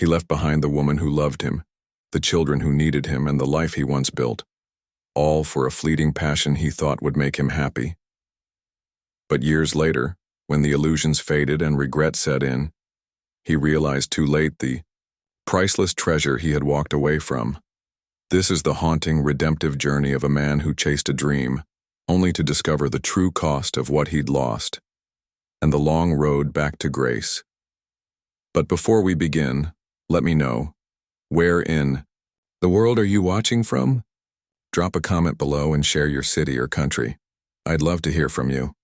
He left behind the woman who loved him, the children who needed him, and the life he once built, all for a fleeting passion he thought would make him happy. But years later, when the illusions faded and regret set in, he realized too late the priceless treasure he had walked away from. This is the haunting, redemptive journey of a man who chased a dream, only to discover the true cost of what he'd lost, and the long road back to grace. But before we begin, let me know, where in the world are you watching from? Drop a comment below and share your city or country. I'd love to hear from you.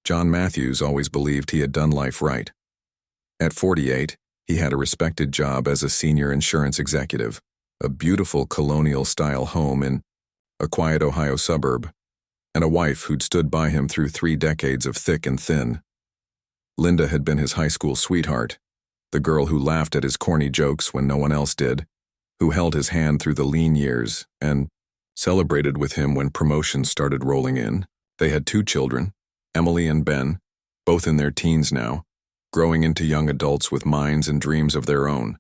John Matthews always believed he had done life right. At 48, he had a respected job as a senior insurance executive, a beautiful colonial-style home in a quiet Ohio suburb, and a wife who'd stood by him through 3 decades of thick and thin. Linda had been his high school sweetheart, the girl who laughed at his corny jokes when no one else did, who held his hand through the lean years and celebrated with him when promotions started rolling in. They had 2 children, Emily and Ben, both in their teens now, growing into young adults with minds and dreams of their own.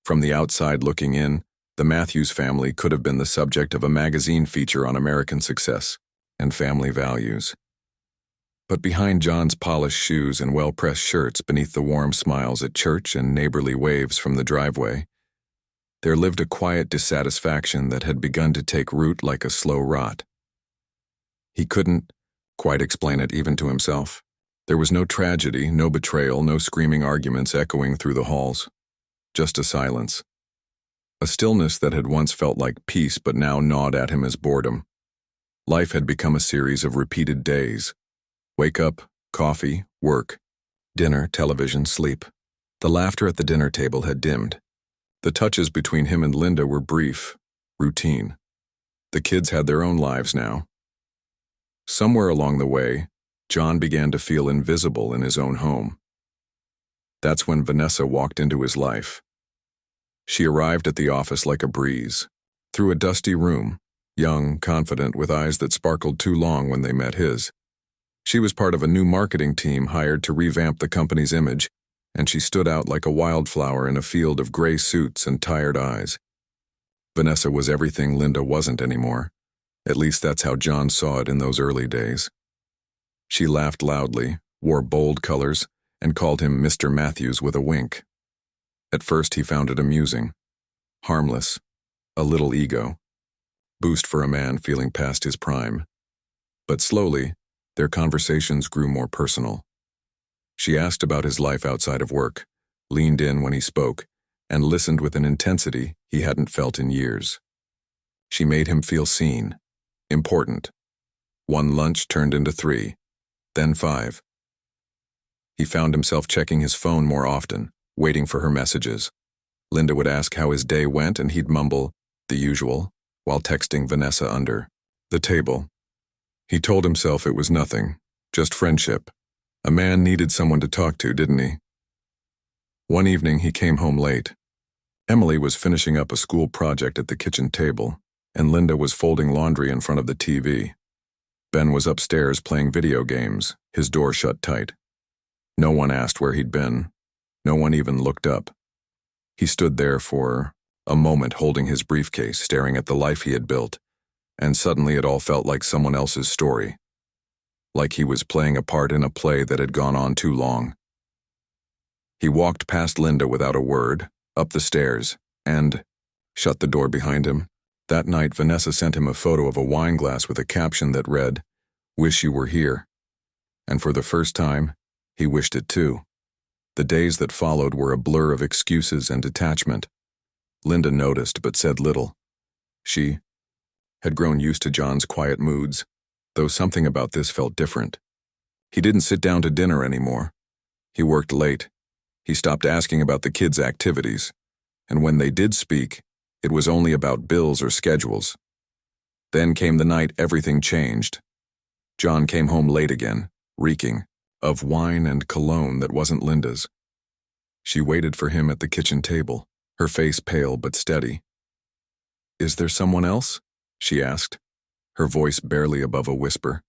From the outside looking in, the Matthews family could have been the subject of a magazine feature on American success and family values. But behind John's polished shoes and well-pressed shirts, beneath the warm smiles at church and neighborly waves from the driveway, there lived a quiet dissatisfaction that had begun to take root like a slow rot. He couldn't quite explain it even to himself. There was no tragedy, no betrayal, no screaming arguments echoing through the halls. Just a silence. A stillness that had once felt like peace but now gnawed at him as boredom. Life had become a series of repeated days. Wake up, coffee, work, dinner, television, sleep. The laughter at the dinner table had dimmed. The touches between him and Linda were brief, routine. The kids had their own lives now. Somewhere along the way, John began to feel invisible in his own home. That's when Vanessa walked into his life. She arrived at the office like a breeze, through a dusty room, young, confident, with eyes that sparkled too long when they met his. She was part of a new marketing team hired to revamp the company's image, and she stood out like a wildflower in a field of gray suits and tired eyes. Vanessa was everything Linda wasn't anymore. At least that's how John saw it in those early days. She laughed loudly, wore bold colors, and called him Mr. Matthews with a wink. At first he found it amusing, harmless, a little ego, boost for a man feeling past his prime. But slowly, their conversations grew more personal. She asked about his life outside of work, leaned in when he spoke, and listened with an intensity he hadn't felt in years. She made him feel seen, important. 1 lunch turned into 3, then 5. He found himself checking his phone more often, waiting for her messages. Linda would ask how his day went, and he'd mumble, the usual, while texting Vanessa under the table. He told himself it was nothing, just friendship. A man needed someone to talk to, didn't he? One evening he came home late. Emily was finishing up a school project at the kitchen table, and Linda was folding laundry in front of the TV. Ben was upstairs playing video games, his door shut tight. No one asked where he'd been. No one even looked up. He stood there for a moment holding his briefcase, staring at the life he had built, and suddenly it all felt like someone else's story. Like he was playing a part in a play that had gone on too long. He walked past Linda without a word, up the stairs, and shut the door behind him. That night, Vanessa sent him a photo of a wine glass with a caption that read, "Wish you were here." And for the first time, he wished it too. The days that followed were a blur of excuses and detachment. Linda noticed but said little. She had grown used to John's quiet moods, though something about this felt different. He didn't sit down to dinner anymore. He worked late. He stopped asking about the kids' activities, and when they did speak, it was only about bills or schedules. Then came the night everything changed. John came home late again, reeking of wine and cologne that wasn't Linda's. She waited for him at the kitchen table, her face pale but steady. "Is there someone else?" she asked, her voice barely above a whisper.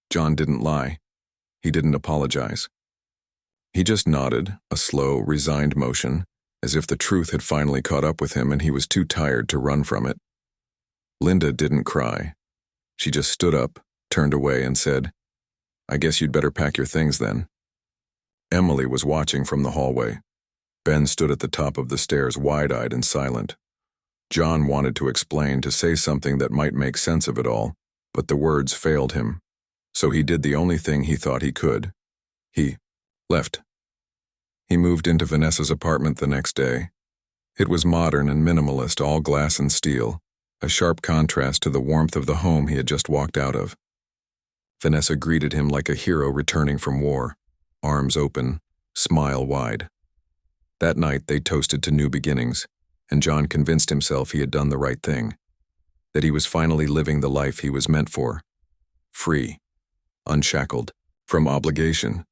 John didn't lie. He didn't apologize. He just nodded, a slow, resigned motion, as if the truth had finally caught up with him and he was too tired to run from it. Linda didn't cry. She just stood up, turned away, and said, "I guess you'd better pack your things then." Emily was watching from the hallway. Ben stood at the top of the stairs, wide-eyed and silent. John wanted to explain, to say something that might make sense of it all, but the words failed him. So he did the only thing he thought he could. He left. He moved into Vanessa's apartment the next day. It was modern and minimalist, all glass and steel, a sharp contrast to the warmth of the home he had just walked out of. Vanessa greeted him like a hero returning from war, arms open, smile wide. That night they toasted to new beginnings, and John convinced himself he had done the right thing, that he was finally living the life he was meant for. Free, unshackled, from obligation.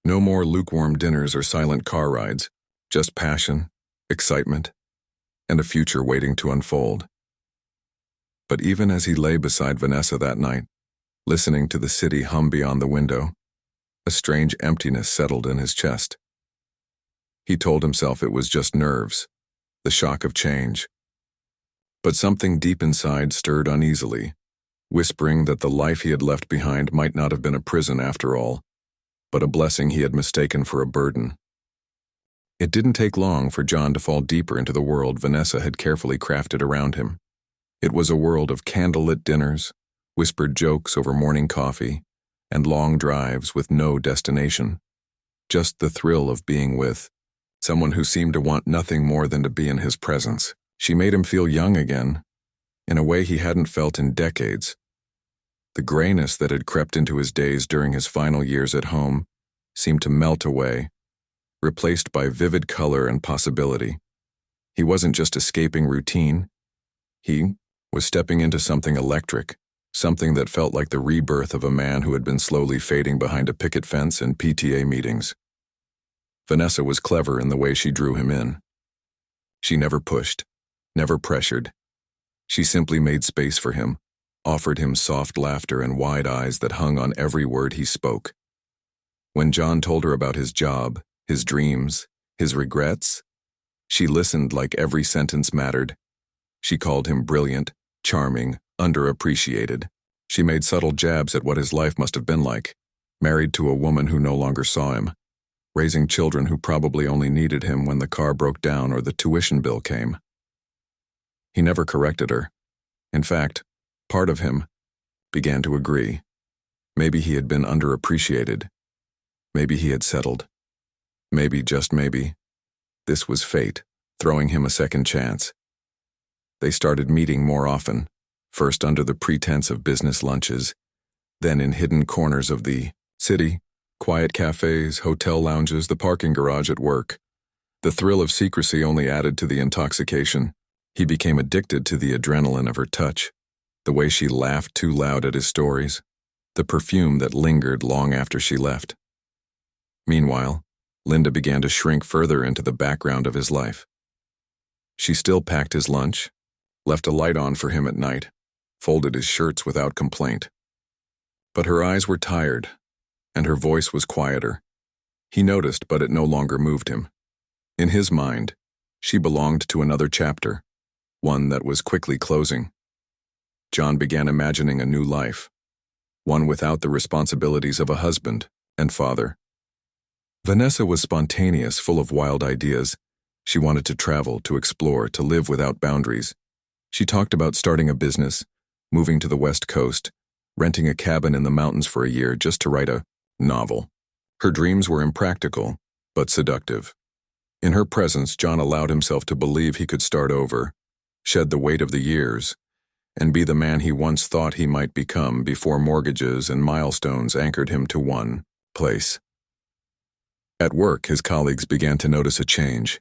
No more lukewarm dinners or silent car rides, just passion, excitement, and a future waiting to unfold. But even as he lay beside Vanessa that night, listening to the city hum beyond the window, a strange emptiness settled in his chest. He told himself it was just nerves, the shock of change. But something deep inside stirred uneasily, whispering that the life he had left behind might not have been a prison after all, but a blessing he had mistaken for a burden. It didn't take long for John to fall deeper into the world Vanessa had carefully crafted around him. It was a world of candlelit dinners, whispered jokes over morning coffee, and long drives with no destination. Just the thrill of being with someone who seemed to want nothing more than to be in his presence. She made him feel young again, in a way he hadn't felt in decades. The grayness that had crept into his days during his final years at home seemed to melt away, replaced by vivid color and possibility. He wasn't just escaping routine. He was stepping into something electric, something that felt like the rebirth of a man who had been slowly fading behind a picket fence and PTA meetings. Vanessa was clever in the way she drew him in. She never pushed, never pressured. She simply made space for him, offered him soft laughter and wide eyes that hung on every word he spoke. When John told her about his job, his dreams, his regrets, she listened like every sentence mattered. She called him brilliant, charming, underappreciated. She made subtle jabs at what his life must have been like, married to a woman who no longer saw him, raising children who probably only needed him when the car broke down or the tuition bill came. He never corrected her. In fact, part of him began to agree. Maybe he had been underappreciated. Maybe he had settled. Maybe, just maybe, this was fate, throwing him a second chance. They started meeting more often, first under the pretense of business lunches, then in hidden corners of the city, quiet cafes, hotel lounges, the parking garage at work. The thrill of secrecy only added to the intoxication. He became addicted to the adrenaline of her touch, the way she laughed too loud at his stories, the perfume that lingered long after she left. Meanwhile, Linda began to shrink further into the background of his life. She still packed his lunch, left a light on for him at night, folded his shirts without complaint. But her eyes were tired, and her voice was quieter. He noticed, but it no longer moved him. In his mind, she belonged to another chapter, one that was quickly closing. John began imagining a new life, one without the responsibilities of a husband and father. Vanessa was spontaneous, full of wild ideas. She wanted to travel, to explore, to live without boundaries. She talked about starting a business, moving to the West Coast, renting a cabin in the mountains for a year just to write a novel. Her dreams were impractical, but seductive. In her presence, John allowed himself to believe he could start over, shed the weight of the years, and be the man he once thought he might become before mortgages and milestones anchored him to one place. At work, his colleagues began to notice a change.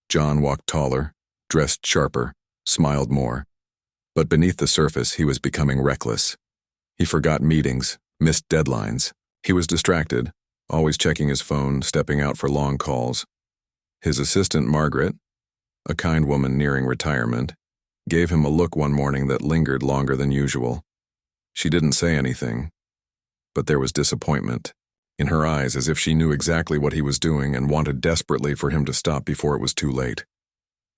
John walked taller, dressed sharper, smiled more. But beneath the surface, he was becoming reckless. He forgot meetings, missed deadlines. He was distracted, always checking his phone, stepping out for long calls. His assistant, Margaret, a kind woman nearing retirement, gave him a look one morning that lingered longer than usual. She didn't say anything, but there was disappointment, in her eyes as if she knew exactly what he was doing and wanted desperately for him to stop before it was too late.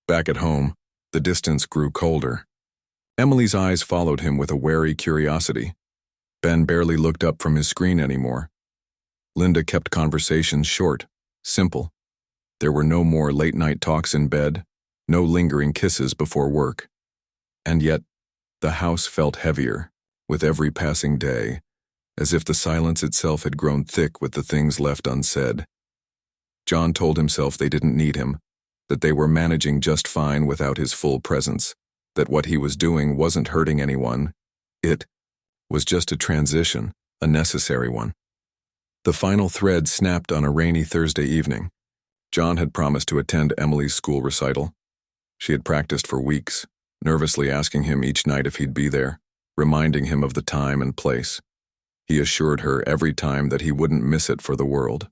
Back at home, the distance grew colder. Emily's eyes followed him with a wary curiosity. Ben barely looked up from his screen anymore. Linda kept conversations short, simple. There were no more late-night talks in bed, no lingering kisses before work. And yet, the house felt heavier, with every passing day, as if the silence itself had grown thick with the things left unsaid. John told himself they didn't need him, that they were managing just fine without his full presence, that what he was doing wasn't hurting anyone. It was just a transition, a necessary one. The final thread snapped on a rainy Thursday evening. John had promised to attend Emily's school recital. She had practiced for weeks, nervously asking him each night if he'd be there, reminding him of the time and place. He assured her every time that he wouldn't miss it for the world.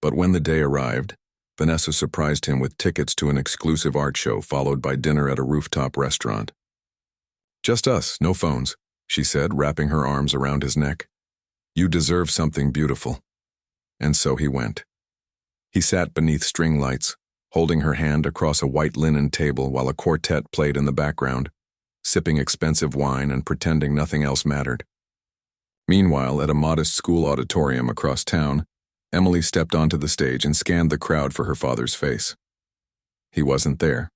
But when the day arrived, Vanessa surprised him with tickets to an exclusive art show followed by dinner at a rooftop restaurant. "Just us, no phones," she said, wrapping her arms around his neck. "You deserve something beautiful." And so he went. He sat beneath string lights, holding her hand across a white linen table while a quartet played in the background, sipping expensive wine and pretending nothing else mattered. Meanwhile, at a modest school auditorium across town, Emily stepped onto the stage and scanned the crowd for her father's face. He wasn't there.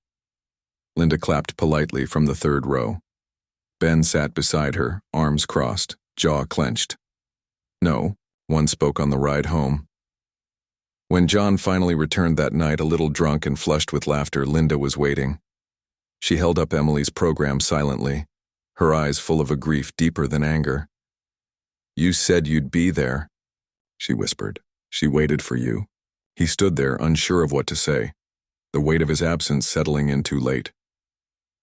Linda clapped politely from the third row. Ben sat beside her, arms crossed, jaw clenched. "No," one spoke on the ride home. When John finally returned that night, a little drunk and flushed with laughter, Linda was waiting. She held up Emily's program silently, her eyes full of a grief deeper than anger. "You said you'd be there," she whispered. "She waited for you." He stood there, unsure of what to say, the weight of his absence settling in too late.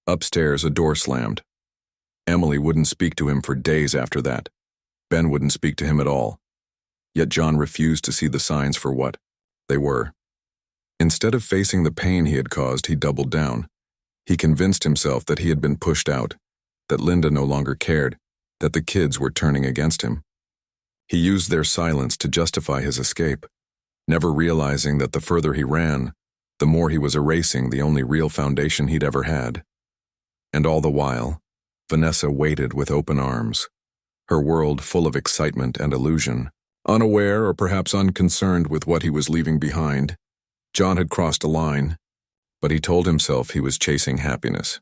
Upstairs, a door slammed. Emily wouldn't speak to him for days after that. Ben wouldn't speak to him at all. Yet John refused to see the signs for what they were. Instead of facing the pain he had caused, he doubled down. He convinced himself that he had been pushed out, that Linda no longer cared, that the kids were turning against him. He used their silence to justify his escape, never realizing that the further he ran, the more he was erasing the only real foundation he'd ever had. And all the while, Vanessa waited with open arms, her world full of excitement and illusion. Unaware or perhaps unconcerned with what he was leaving behind, John had crossed a line, but he told himself he was chasing happiness.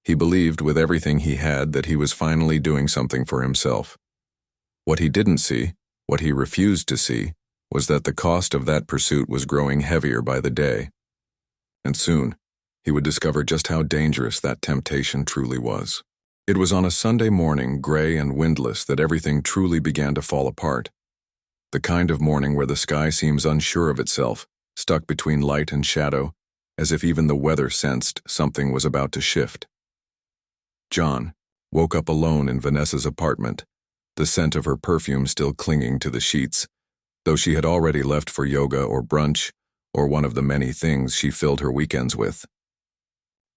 He believed with everything he had that he was finally doing something for himself. What he didn't see, what he refused to see, was that the cost of that pursuit was growing heavier by the day. And soon, he would discover just how dangerous that temptation truly was. It was on a Sunday morning, gray and windless, that everything truly began to fall apart. The kind of morning where the sky seems unsure of itself, stuck between light and shadow, as if even the weather sensed something was about to shift. John woke up alone in Vanessa's apartment, the scent of her perfume still clinging to the sheets, though she had already left for yoga or brunch, or one of the many things she filled her weekends with.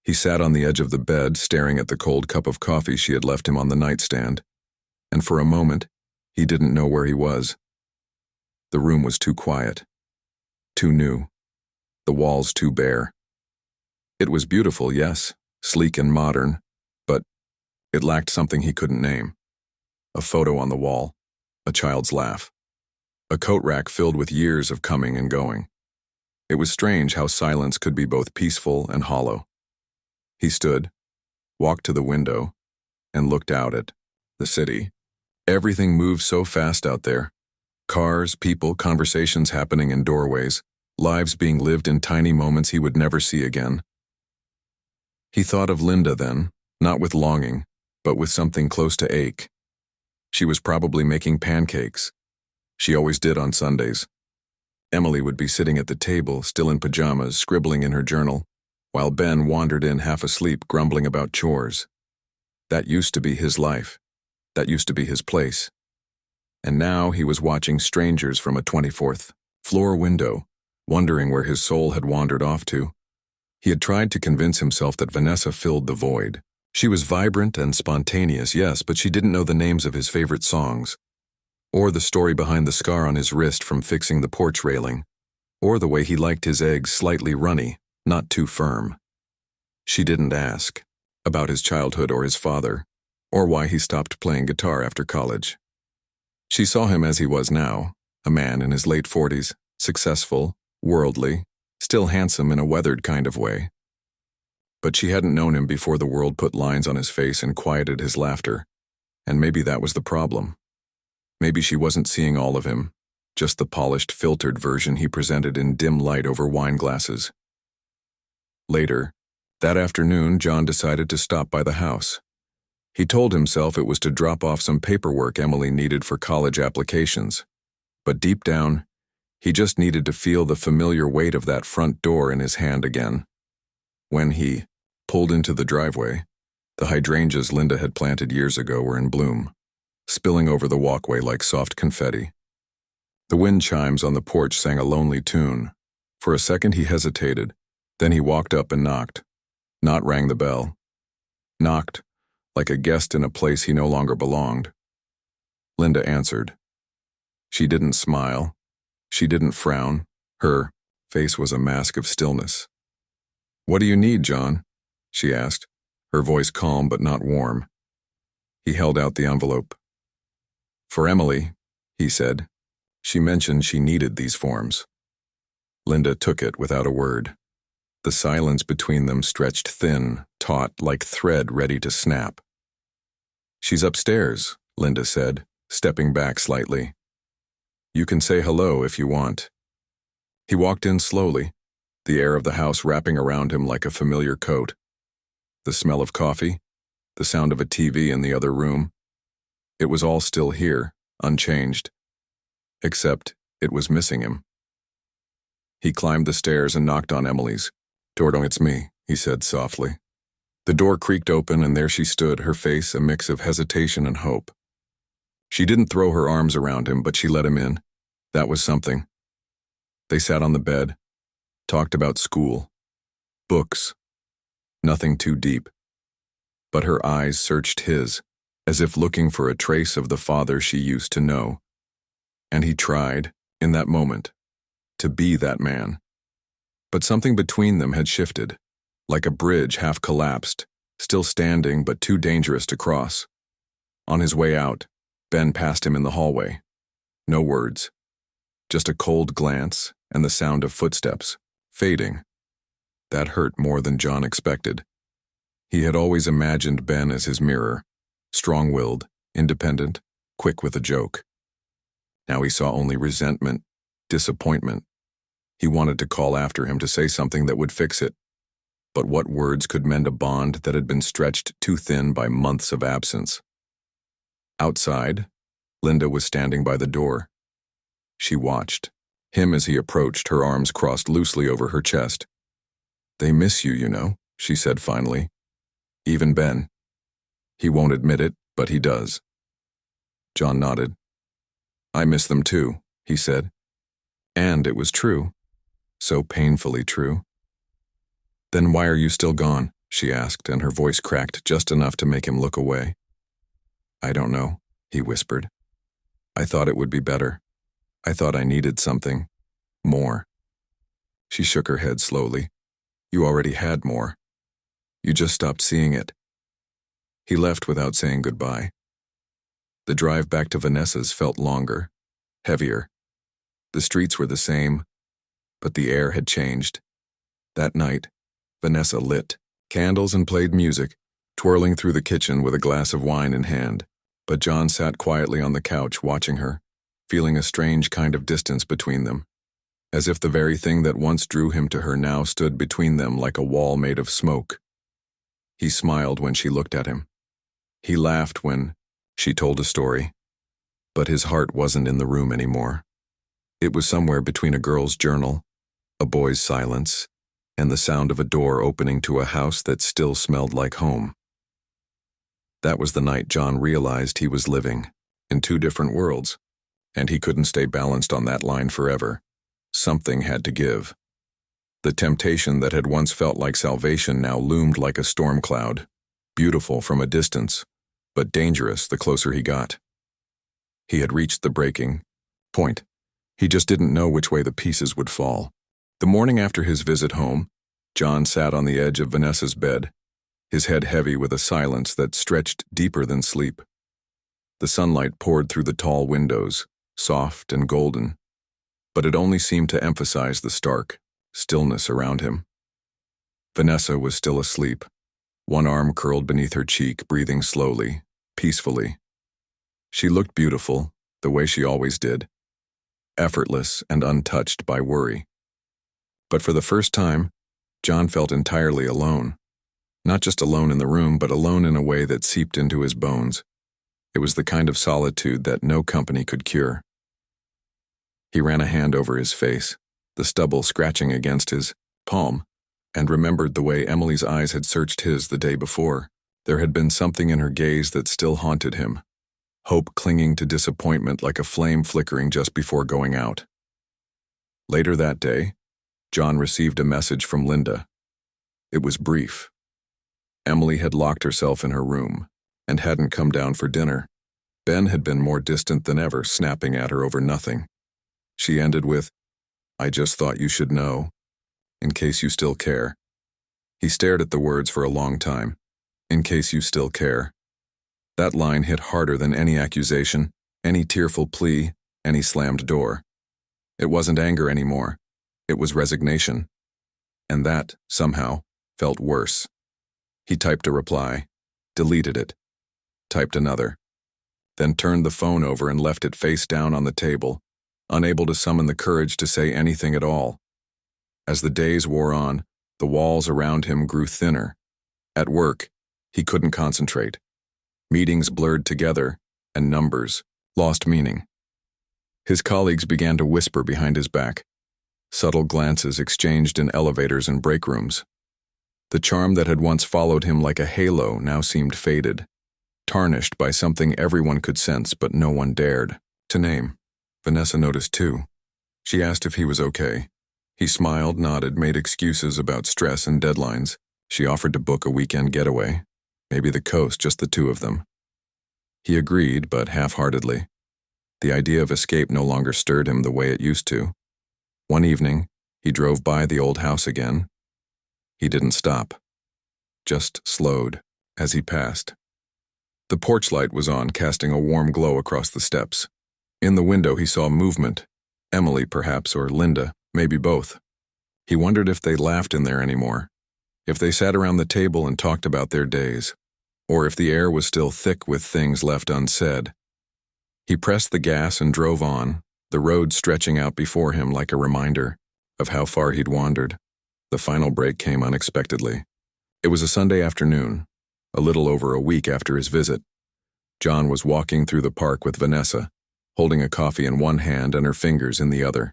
He sat on the edge of the bed, staring at the cold cup of coffee she had left him on the nightstand, and for a moment, he didn't know where he was. The room was too quiet, too new, the walls too bare. It was beautiful, yes, sleek and modern, but it lacked something he couldn't name. A photo on the wall, a child's laugh, a coat rack filled with years of coming and going. It was strange how silence could be both peaceful and hollow. He stood, walked to the window, and looked out at the city. Everything moved so fast out there. Cars, people, conversations happening in doorways, lives being lived in tiny moments he would never see again. He thought of Linda then, not with longing, but with something close to ache. She was probably making pancakes. She always did on Sundays. Emily would be sitting at the table, still in pajamas, scribbling in her journal, while Ben wandered in half asleep, grumbling about chores. That used to be his life. That used to be his place. And now he was watching strangers from a 24th floor window, wondering where his soul had wandered off to. He had tried to convince himself that Vanessa filled the void. She was vibrant and spontaneous, yes, but she didn't know the names of his favorite songs. or the story behind the scar on his wrist from fixing the porch railing, or the way he liked his eggs slightly runny, not too firm. She didn't ask about his childhood or his father, or why he stopped playing guitar after college. She saw him as he was now, a man in his late 40s, successful, worldly, still handsome in a weathered kind of way. But she hadn't known him before the world put lines on his face and quieted his laughter, and maybe that was the problem. Maybe she wasn't seeing all of him, just the polished, filtered version he presented in dim light over wine glasses. Later, that afternoon, John decided to stop by the house. He told himself it was to drop off some paperwork Emily needed for college applications, but deep down, he just needed to feel the familiar weight of that front door in his hand again. When he pulled into the driveway, the hydrangeas Linda had planted years ago were in bloom, spilling over the walkway like soft confetti. The wind chimes on the porch sang a lonely tune. For a second he hesitated, then he walked up and knocked. Not rang the bell. Knocked, like a guest in a place he no longer belonged. Linda answered. She didn't smile. She didn't frown. Her face was a mask of stillness. "What do you need, John?" she asked, her voice calm but not warm. He held out the envelope. "For Emily," he said. "She mentioned she needed these forms." Linda took it without a word. The silence between them stretched thin, taut, like thread ready to snap. "She's upstairs," Linda said, stepping back slightly. "You can say hello if you want." He walked in slowly, the air of the house wrapping around him like a familiar coat. The smell of coffee, the sound of a TV in the other room. It was all still here, unchanged. Except it was missing him. He climbed the stairs and knocked on Emily's. "Dordo, it's me," he said softly. The door creaked open and there she stood, her face a mix of hesitation and hope. She didn't throw her arms around him, but she let him in. That was something. They sat on the bed, talked about school, books, nothing too deep. But her eyes searched his, as if looking for a trace of the father she used to know. And he tried, in that moment, to be that man. But something between them had shifted, like a bridge half collapsed, still standing but too dangerous to cross. On his way out, Ben passed him in the hallway. No words. Just a cold glance and the sound of footsteps, fading. That hurt more than John expected. He had always imagined Ben as his mirror, strong-willed, independent, quick with a joke. Now he saw only resentment, disappointment. He wanted to call after him to say something that would fix it. But what words could mend a bond that had been stretched too thin by months of absence? Outside, Linda was standing by the door. She watched him as he approached, her arms crossed loosely over her chest. "They miss you, you know," she said finally. "Even Ben. He won't admit it, but he does." John nodded. "I miss them too," he said. And it was true. So painfully true. "Then why are you still gone?" she asked, and her voice cracked just enough to make him look away. "I don't know," he whispered. "I thought it would be better. I thought I needed something more." She shook her head slowly. "You already had more. You just stopped seeing it." He left without saying goodbye. The drive back to Vanessa's felt longer, heavier. The streets were the same, but the air had changed. That night, Vanessa lit candles and played music, twirling through the kitchen with a glass of wine in hand. But John sat quietly on the couch watching her, feeling a strange kind of distance between them, as if the very thing that once drew him to her now stood between them like a wall made of smoke. He smiled when she looked at him. He laughed when she told a story. But his heart wasn't in the room anymore. It was somewhere between a girl's journal, a boy's silence, and the sound of a door opening to a house that still smelled like home. That was the night John realized he was living in two different worlds, and he couldn't stay balanced on that line forever. Something had to give. The temptation that had once felt like salvation now loomed like a storm cloud, beautiful from a distance, but dangerous the closer he got. He had reached the breaking point. He just didn't know which way the pieces would fall. The morning after his visit home, John sat on the edge of Vanessa's bed, his head heavy with a silence that stretched deeper than sleep. The sunlight poured through the tall windows, soft and golden, but it only seemed to emphasize the stark stillness around him. Vanessa was still asleep, one arm curled beneath her cheek, breathing slowly, peacefully. She looked beautiful, the way she always did, effortless and untouched by worry. But for the first time, John felt entirely alone. Not just alone in the room, but alone in a way that seeped into his bones. It was the kind of solitude that no company could cure. He ran a hand over his face, the stubble scratching against his palm, and remembered the way Emily's eyes had searched his the day before. There had been something in her gaze that still haunted him, hope clinging to disappointment like a flame flickering just before going out. Later that day, John received a message from Linda. It was brief. Emily had locked herself in her room and hadn't come down for dinner. Ben had been more distant than ever, snapping at her over nothing. She ended with, "I just thought you should know, in case you still care." He stared at the words for a long time. In case you still care. That line hit harder than any accusation, any tearful plea, any slammed door. It wasn't anger anymore. It was resignation. And that, somehow, felt worse. He typed a reply, deleted it, typed another, then turned the phone over and left it face down on the table, unable to summon the courage to say anything at all. As the days wore on, the walls around him grew thinner. At work, he couldn't concentrate. Meetings blurred together, and numbers lost meaning. His colleagues began to whisper behind his back, subtle glances exchanged in elevators and break rooms. The charm that had once followed him like a halo now seemed faded, tarnished by something everyone could sense but no one dared to name. Vanessa noticed too. She asked if he was okay. He smiled, nodded, made excuses about stress and deadlines. She offered to book a weekend getaway, maybe the coast, just the two of them. He agreed, but half-heartedly. The idea of escape no longer stirred him the way it used to. One evening, he drove by the old house again. He didn't stop, just slowed as he passed. The porch light was on, casting a warm glow across the steps. In the window he saw movement, Emily perhaps, or Linda, maybe both. He wondered if they laughed in there anymore, if they sat around the table and talked about their days, or if the air was still thick with things left unsaid. He pressed the gas and drove on, the road stretching out before him like a reminder of how far he'd wandered. The final break came unexpectedly. It was a Sunday afternoon, a little over a week after his visit. John was walking through the park with Vanessa, holding a coffee in one hand and her fingers in the other.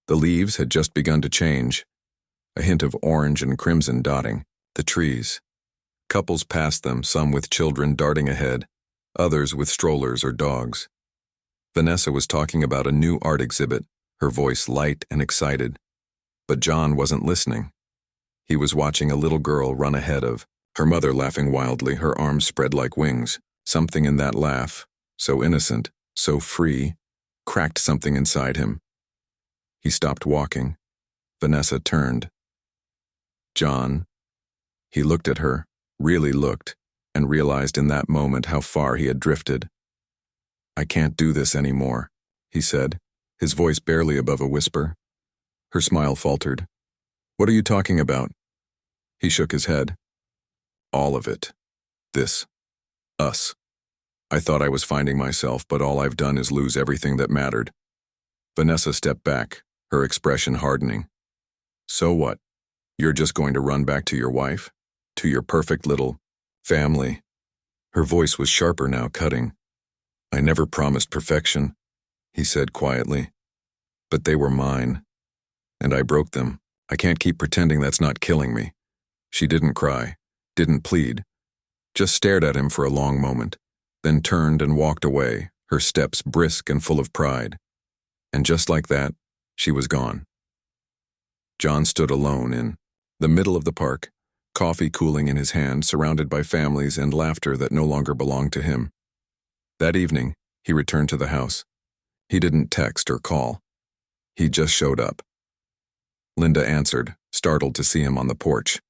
The leaves had just begun to change, a hint of orange and crimson dotting the trees. Couples passed them, some with children darting ahead, others with strollers or dogs. Vanessa was talking about a new art exhibit, her voice light and excited. But John wasn't listening. He was watching a little girl run ahead of her mother, laughing wildly, her arms spread like wings. Something in that laugh, so innocent, so free, cracked something inside him. He stopped walking. Vanessa turned. John. He looked at her, really looked, and realized in that moment how far he had drifted. "I can't do this anymore," he said, his voice barely above a whisper. Her smile faltered. "What are you talking about?" He shook his head. "All of it. This. Us. I thought I was finding myself, but all I've done is lose everything that mattered." Vanessa stepped back, her expression hardening. "So what? You're just going to run back to your wife? To your perfect little family?" Her voice was sharper now, cutting. "I never promised perfection," he said quietly. "But they were mine. And I broke them. I can't keep pretending that's not killing me." She didn't cry, didn't plead, just stared at him for a long moment, then turned and walked away, her steps brisk and full of pride. And just like that, she was gone. John stood alone in the middle of the park, coffee cooling in his hand, surrounded by families and laughter that no longer belonged to him. That evening, He returned to the house. He didn't text or call. He just showed up. Linda answered, startled to see him on the porch.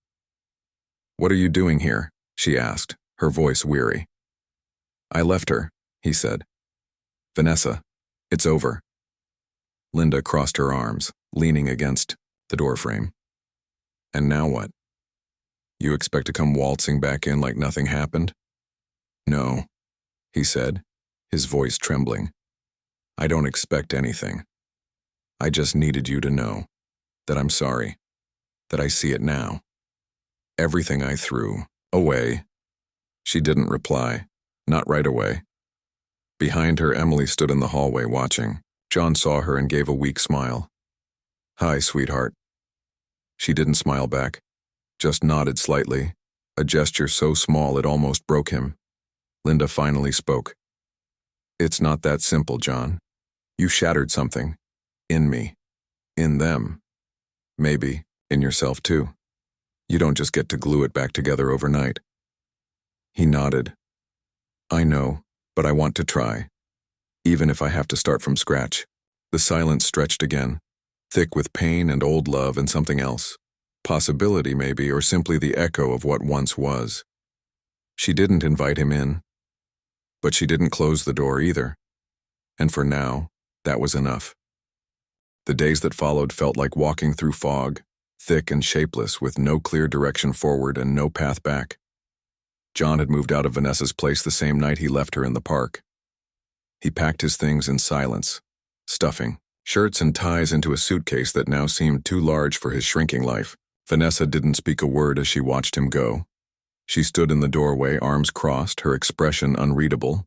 "What are you doing here?" she asked, her voice weary. "I left her," he said. "Vanessa, it's over." Linda crossed her arms, leaning against the doorframe. "And now what? You expect to come waltzing back in like nothing happened?" "No," he said, his voice trembling. "I don't expect anything. I just needed you to know that I'm sorry, that I see it now. Everything I threw away." She didn't reply, not right away. Behind her, Emily stood in the hallway watching. John saw her and gave a weak smile. "Hi, sweetheart." She didn't smile back, just nodded slightly, a gesture so small it almost broke him. Linda finally spoke. "It's not that simple, John. You shattered something. In me. In them. Maybe in yourself too. You don't just get to glue it back together overnight." He nodded. "I know, but I want to try. Even if I have to start from scratch." The silence stretched again, thick with pain and old love and something else. Possibility maybe, or simply the echo of what once was. She didn't invite him in. But she didn't close the door either. And for now, that was enough. The days that followed felt like walking through fog, thick and shapeless, with no clear direction forward and no path back. John had moved out of Vanessa's place the same night he left her in the park. He packed his things in silence, stuffing shirts and ties into a suitcase that now seemed too large for his shrinking life. Vanessa didn't speak a word as she watched him go. She stood in the doorway, arms crossed, her expression unreadable.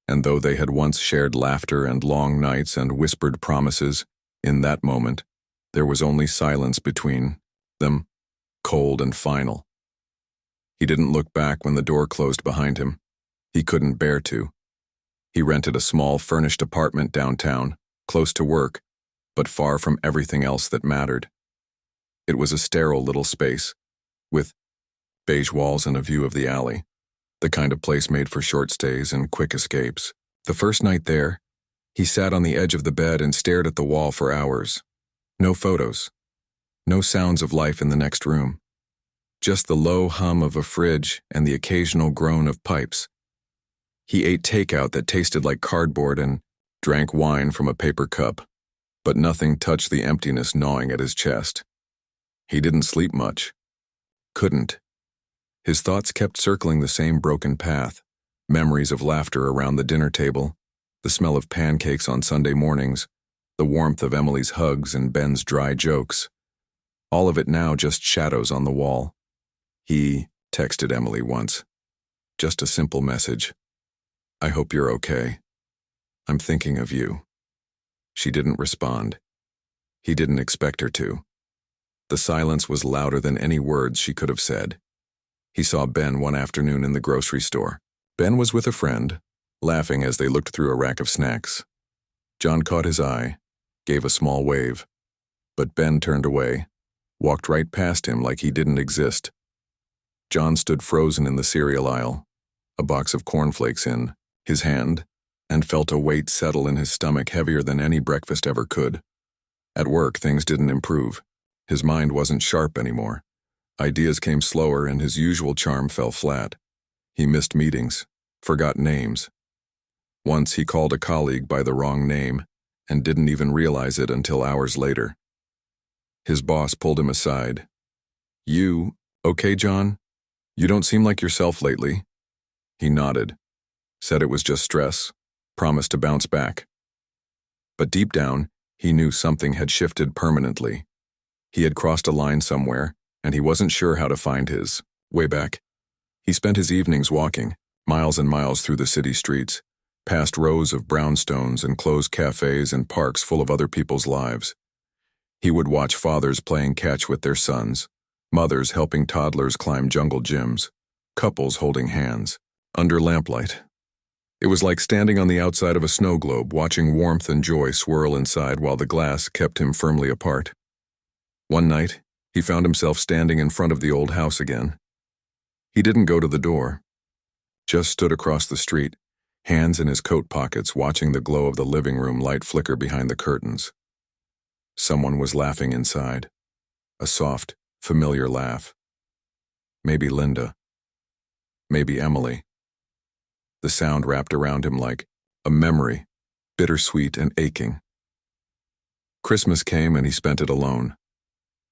And though they had once shared laughter and long nights and whispered promises, in that moment, there was only silence between them, cold and final. He didn't look back when the door closed behind him. He couldn't bear to. He rented a small furnished apartment downtown, close to work, but far from everything else that mattered. It was a sterile little space, with beige walls and a view of the alley, the kind of place made for short stays and quick escapes. The first night there, he sat on the edge of the bed and stared at the wall for hours. No photos. No sounds of life in the next room. Just the low hum of a fridge and the occasional groan of pipes. He ate takeout that tasted like cardboard and drank wine from a paper cup, but nothing touched the emptiness gnawing at his chest. He didn't sleep much. Couldn't. His thoughts kept circling the same broken path, memories of laughter around the dinner table, the smell of pancakes on Sunday mornings, the warmth of Emily's hugs and Ben's dry jokes. All of it now just shadows on the wall. He texted Emily once. Just a simple message. "I hope you're okay. I'm thinking of you." She didn't respond. He didn't expect her to. The silence was louder than any words she could have said. He saw Ben one afternoon in the grocery store. Ben was with a friend, laughing as they looked through a rack of snacks. John caught his eye, gave a small wave, but Ben turned away, walked right past him like he didn't exist. John stood frozen in the cereal aisle, a box of cornflakes in his hand, and felt a weight settle in his stomach heavier than any breakfast ever could. At work, things didn't improve. His mind wasn't sharp anymore. Ideas came slower and his usual charm fell flat. He missed meetings, forgot names. Once he called a colleague by the wrong name and didn't even realize it until hours later. His boss pulled him aside. "You okay, John? You don't seem like yourself lately." He nodded, said it was just stress, promised to bounce back. But deep down, he knew something had shifted permanently. He had crossed a line somewhere, and he wasn't sure how to find his way back. He spent his evenings walking, miles and miles through the city streets, past rows of brownstones and closed cafes and parks full of other people's lives. He would watch fathers playing catch with their sons, mothers helping toddlers climb jungle gyms, couples holding hands, under lamplight. It was like standing on the outside of a snow globe, watching warmth and joy swirl inside while the glass kept him firmly apart. One night, he found himself standing in front of the old house again. He didn't go to the door, just stood across the street, hands in his coat pockets watching the glow of the living room light flicker behind the curtains. Someone was laughing inside. A soft, familiar laugh. Maybe Linda. Maybe Emily. The sound wrapped around him like a memory, bittersweet and aching. Christmas came and he spent it alone.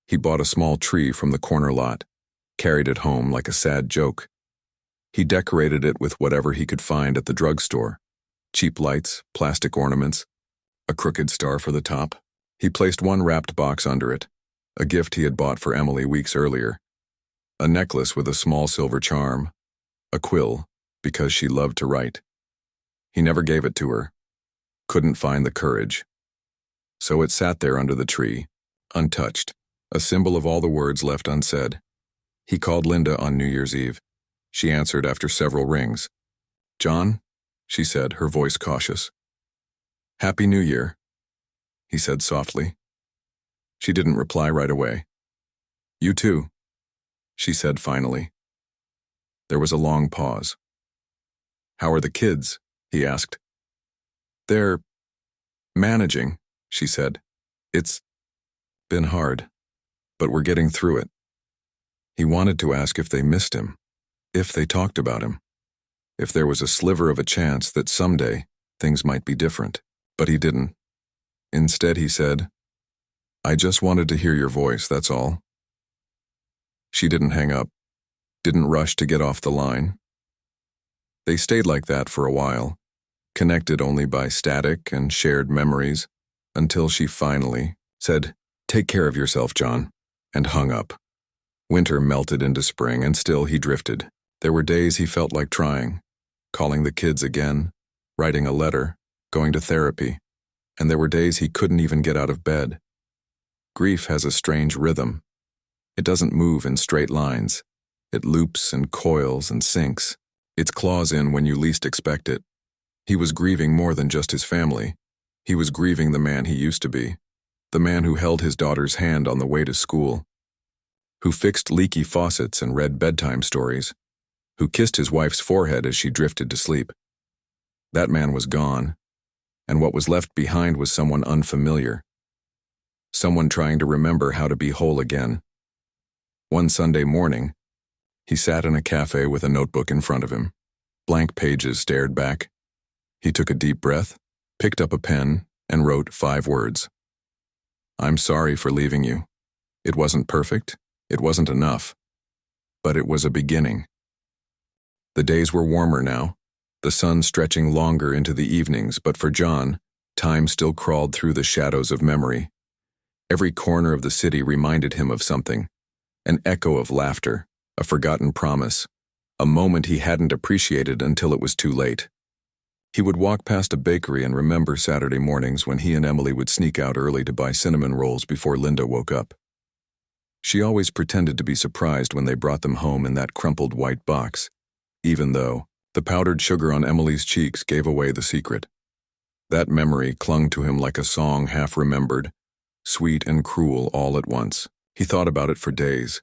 He bought a small tree from the corner lot, carried it home like a sad joke. He decorated it with whatever he could find at the drugstore. Cheap lights, plastic ornaments, a crooked star for the top. He placed one wrapped box under it, a gift he had bought for Emily weeks earlier. A necklace with a small silver charm. A quill, because she loved to write. He never gave it to her. Couldn't find the courage. So it sat there under the tree, untouched, a symbol of all the words left unsaid. He called Linda on New Year's Eve. She answered after several rings. "John," she said, her voice cautious. "Happy New Year," he said softly. She didn't reply right away. "You too," she said finally. There was a long pause. "How are the kids?" he asked. "They're managing," she said. "It's been hard, but we're getting through it." He wanted to ask if they missed him, if they talked about him, if there was a sliver of a chance that someday things might be different, but he didn't. Instead, he said, "I just wanted to hear your voice, that's all." She didn't hang up, didn't rush to get off the line. They stayed like that for a while, connected only by static and shared memories, until she finally said, "Take care of yourself, John," and hung up. Winter melted into spring, and still he drifted. There were days he felt like trying, calling the kids again, writing a letter, going to therapy, and there were days he couldn't even get out of bed. Grief has a strange rhythm. It doesn't move in straight lines. It loops and coils and sinks. Its claws in when you least expect it. He was grieving more than just his family. He was grieving the man he used to be, the man who held his daughter's hand on the way to school, who fixed leaky faucets and read bedtime stories, who kissed his wife's forehead as she drifted to sleep. That man was gone, and what was left behind was someone unfamiliar, someone trying to remember how to be whole again. One Sunday morning, he sat in a cafe with a notebook in front of him. Blank pages stared back. He took a deep breath, picked up a pen, and wrote 5 words. "I'm sorry for leaving you. It wasn't perfect, it wasn't enough, but it was a beginning." The days were warmer now, the sun stretching longer into the evenings, but for John, time still crawled through the shadows of memory. Every corner of the city reminded him of something, an echo of laughter, a forgotten promise, a moment he hadn't appreciated until it was too late. He would walk past a bakery and remember Saturday mornings when he and Emily would sneak out early to buy cinnamon rolls before Linda woke up. She always pretended to be surprised when they brought them home in that crumpled white box, even though the powdered sugar on Emily's cheeks gave away the secret. That memory clung to him like a song half remembered, sweet and cruel all at once. He thought about it for days,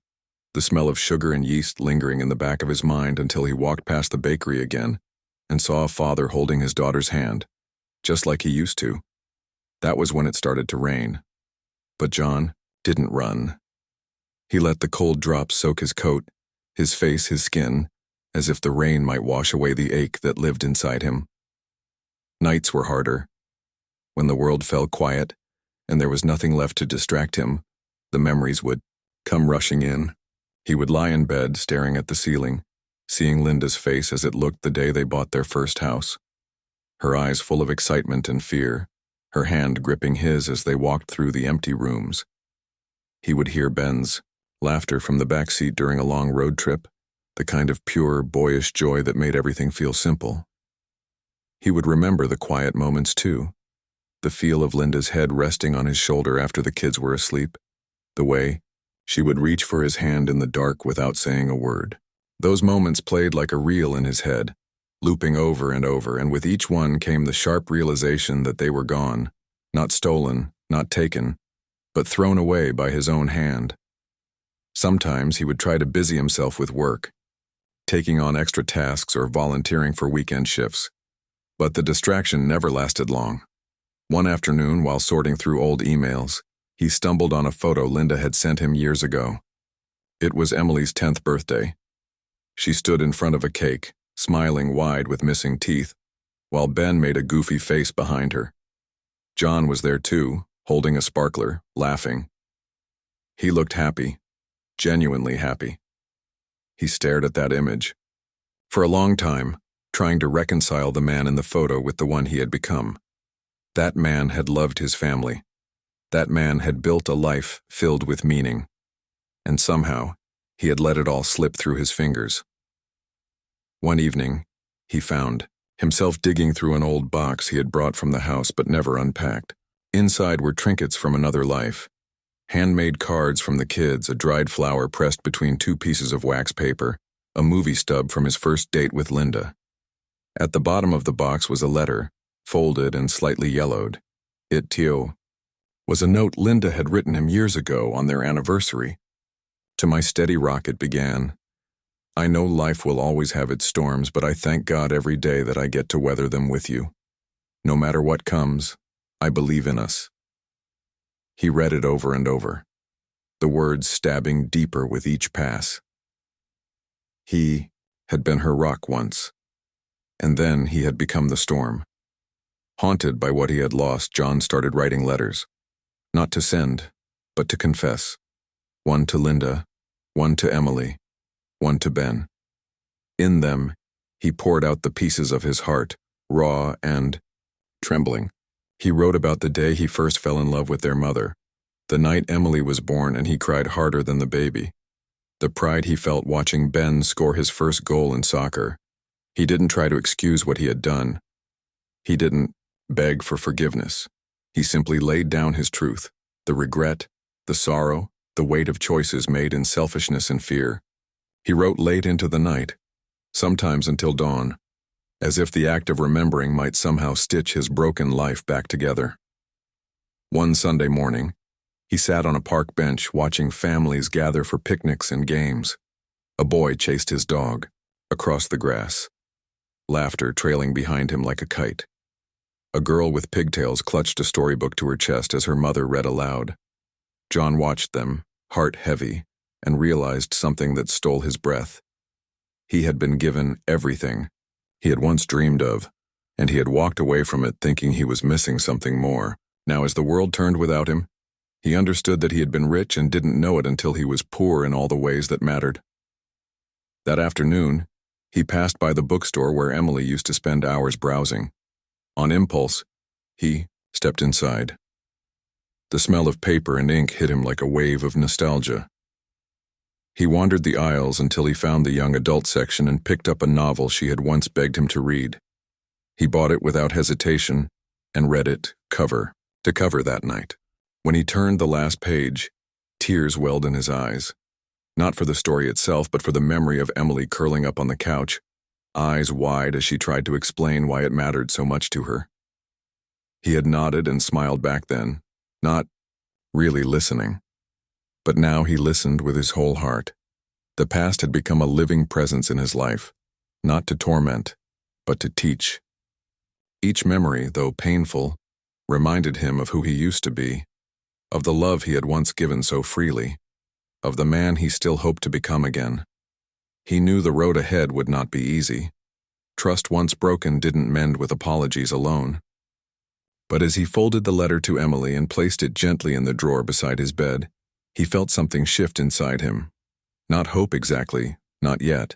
the smell of sugar and yeast lingering in the back of his mind until he walked past the bakery again and saw a father holding his daughter's hand, just like he used to. That was when it started to rain. But John didn't run. He let the cold drops soak his coat, his face, his skin, as if the rain might wash away the ache that lived inside him. Nights were harder. When the world fell quiet and there was nothing left to distract him, the memories would come rushing in. He would lie in bed staring at the ceiling, seeing Linda's face as it looked the day they bought their first house. Her eyes full of excitement and fear, her hand gripping his as they walked through the empty rooms. He would hear Ben's laughter from the back seat during a long road trip, the kind of pure, boyish joy that made everything feel simple. He would remember the quiet moments too, the feel of Linda's head resting on his shoulder after the kids were asleep, the way she would reach for his hand in the dark without saying a word. Those moments played like a reel in his head, looping over, and with each one came the sharp realization that they were gone, not stolen, not taken, but thrown away by his own hand. Sometimes he would try to busy himself with work, taking on extra tasks or volunteering for weekend shifts, But the distraction never lasted long. One afternoon, while sorting through old emails, he stumbled on a photo Linda had sent him years ago. It was Emily's 10th birthday. She stood in front of a cake, smiling wide with missing teeth, while Ben made a goofy face behind her. John was there too, holding a sparkler, laughing. He looked happy, genuinely happy. He stared at that image. For a long time, trying to reconcile the man in the photo with the one he had become. That man had loved his family. That man had built a life filled with meaning. And somehow, he had let it all slip through his fingers. One evening, he found himself digging through an old box he had brought from the house but never unpacked. Inside were trinkets from another life. Handmade cards from the kids, a dried flower pressed between two pieces of wax paper, a movie stub from his first date with Linda. At the bottom of the box was a letter, folded and slightly yellowed. It, too, was a note Linda had written him years ago on their anniversary. To my steady rock it began. I know life will always have its storms, but I thank God every day that I get to weather them with you. No matter what comes, I believe in us. He read it over and over, the words stabbing deeper with each pass. He had been her rock once, and then he had become the storm. Haunted by what he had lost, John started writing letters, not to send, but to confess. One to Linda, one to Emily, one to Ben. In them, he poured out the pieces of his heart, raw and trembling. He wrote about the day he first fell in love with their mother, the night Emily was born and he cried harder than the baby, the pride he felt watching Ben score his first goal in soccer. He didn't try to excuse what he had done. He didn't beg for forgiveness. He simply laid down his truth, the regret, the sorrow, the weight of choices made in selfishness and fear. He wrote late into the night, sometimes until dawn, as if the act of remembering might somehow stitch his broken life back together. One Sunday morning, he sat on a park bench watching families gather for picnics and games. A boy chased his dog across the grass, laughter trailing behind him like a kite. A girl with pigtails clutched a storybook to her chest as her mother read aloud. John watched them, heart heavy, and realized something that stole his breath. He had been given everything he had once dreamed of, and he had walked away from it thinking he was missing something more. Now, as the world turned without him, he understood that he had been rich and didn't know it until he was poor in all the ways that mattered. That afternoon, he passed by the bookstore where Emily used to spend hours browsing. On impulse, he stepped inside. The smell of paper and ink hit him like a wave of nostalgia. He wandered the aisles until he found the young adult section and picked up a novel she had once begged him to read. He bought it without hesitation and read it cover to cover that night. When he turned the last page, tears welled in his eyes. Not for the story itself, but for the memory of Emily curling up on the couch, eyes wide as she tried to explain why it mattered so much to her. He had nodded and smiled back then, not really listening. But now he listened with his whole heart. The past had become a living presence in his life, not to torment, but to teach. Each memory, though painful, reminded him of who he used to be, of the love he had once given so freely, of the man he still hoped to become again. He knew the road ahead would not be easy. Trust once broken didn't mend with apologies alone. But as he folded the letter to Emily and placed it gently in the drawer beside his bed, he felt something shift inside him. Not hope exactly, not yet,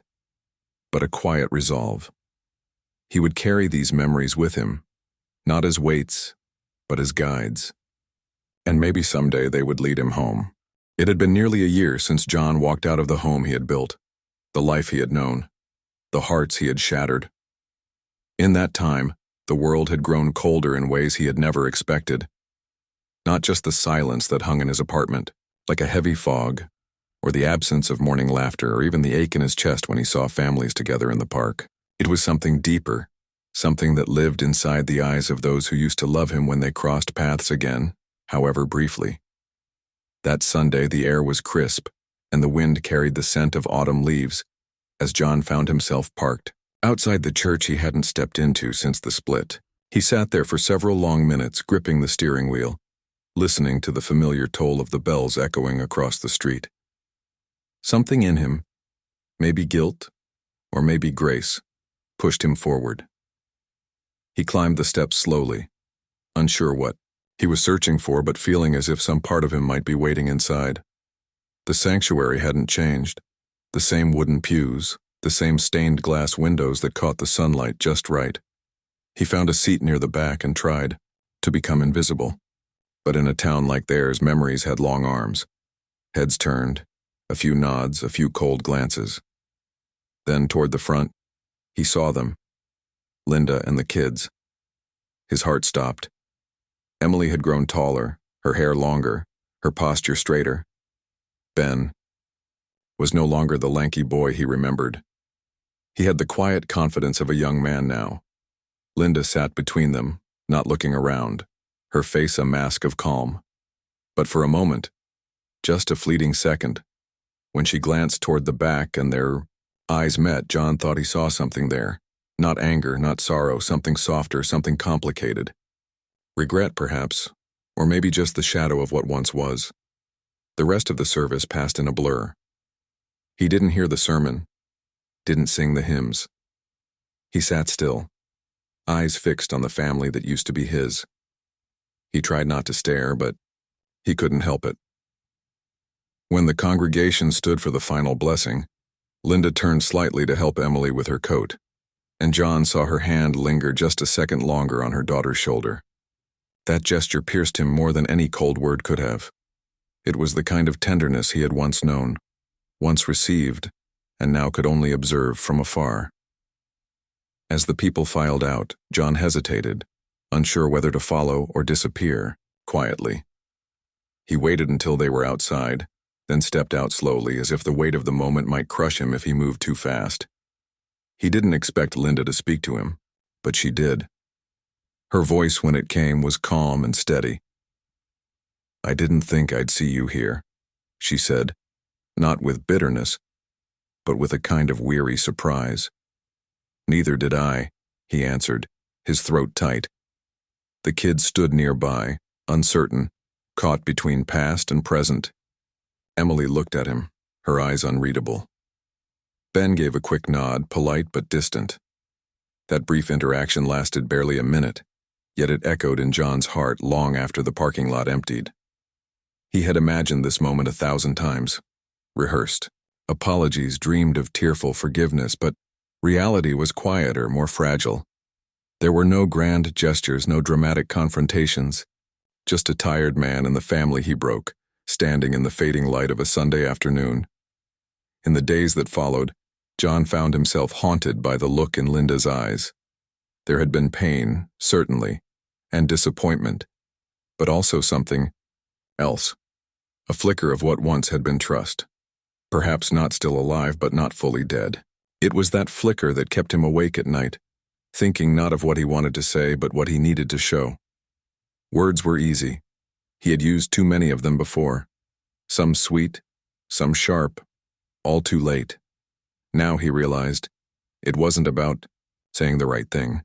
but a quiet resolve. He would carry these memories with him, not as weights, but as guides. And maybe someday they would lead him home. It had been nearly a year since John walked out of the home he had built, the life he had known, the hearts he had shattered. In that time, the world had grown colder in ways he had never expected. Not just the silence that hung in his apartment, like a heavy fog, or the absence of morning laughter, or even the ache in his chest when he saw families together in the park. It was something deeper, something that lived inside the eyes of those who used to love him when they crossed paths again, however briefly. That Sunday the air was crisp, and the wind carried the scent of autumn leaves, as John found himself parked Outside the church he hadn't stepped into since the split, he sat there for several long minutes, gripping the steering wheel, listening to the familiar toll of the bells echoing across the street. Something in him, maybe guilt, or maybe grace, pushed him forward. He climbed the steps slowly, unsure what he was searching for, but feeling as if some part of him might be waiting inside. The sanctuary hadn't changed. The same wooden pews, the same stained glass windows that caught the sunlight just right. He found a seat near the back and tried to become invisible. But in a town like theirs, memories had long arms. Heads turned, a few nods, a few cold glances. Then, toward the front, he saw them, Linda and the kids. His heart stopped. Emily had grown taller, her hair longer, her posture straighter. Ben was no longer the lanky boy he remembered. He had the quiet confidence of a young man now. Linda sat between them, not looking around, her face a mask of calm. But for a moment, just a fleeting second, when she glanced toward the back and their eyes met, John thought he saw something there. Not anger, not sorrow, something softer, something complicated. Regret, perhaps, or maybe just the shadow of what once was. The rest of the service passed in a blur. He didn't hear the sermon, didn't sing the hymns. He sat still, eyes fixed on the family that used to be his. He tried not to stare, but he couldn't help it. When the congregation stood for the final blessing, Linda turned slightly to help Emily with her coat, and John saw her hand linger just a second longer on her daughter's shoulder. That gesture pierced him more than any cold word could have. It was the kind of tenderness he had once known, once received, and now could only observe from afar. As the people filed out, John hesitated, unsure whether to follow or disappear, quietly. He waited until they were outside, then stepped out slowly, as if the weight of the moment might crush him if he moved too fast. He didn't expect Linda to speak to him, but she did. Her voice, when it came, was calm and steady. "I didn't think I'd see you here," she said, not with bitterness, but with a kind of weary surprise. "Neither did I," he answered, his throat tight. The kids stood nearby, uncertain, caught between past and present. Emily looked at him, her eyes unreadable. Ben gave a quick nod, polite but distant. That brief interaction lasted barely a minute, yet it echoed in John's heart long after the parking lot emptied. He had imagined this moment 1,000 times, rehearsed, apologies, dreamed of tearful forgiveness, but reality was quieter, more fragile. There were no grand gestures, no dramatic confrontations, just a tired man and the family he broke, standing in the fading light of a Sunday afternoon. In the days that followed, John found himself haunted by the look in Linda's eyes. There had been pain, certainly, and disappointment, but also something else, a flicker of what once had been trust. Perhaps not still alive, but not fully dead. It was that flicker that kept him awake at night, thinking not of what he wanted to say, but what he needed to show. Words were easy. He had used too many of them before. Some sweet, some sharp, all too late. Now he realized it wasn't about saying the right thing.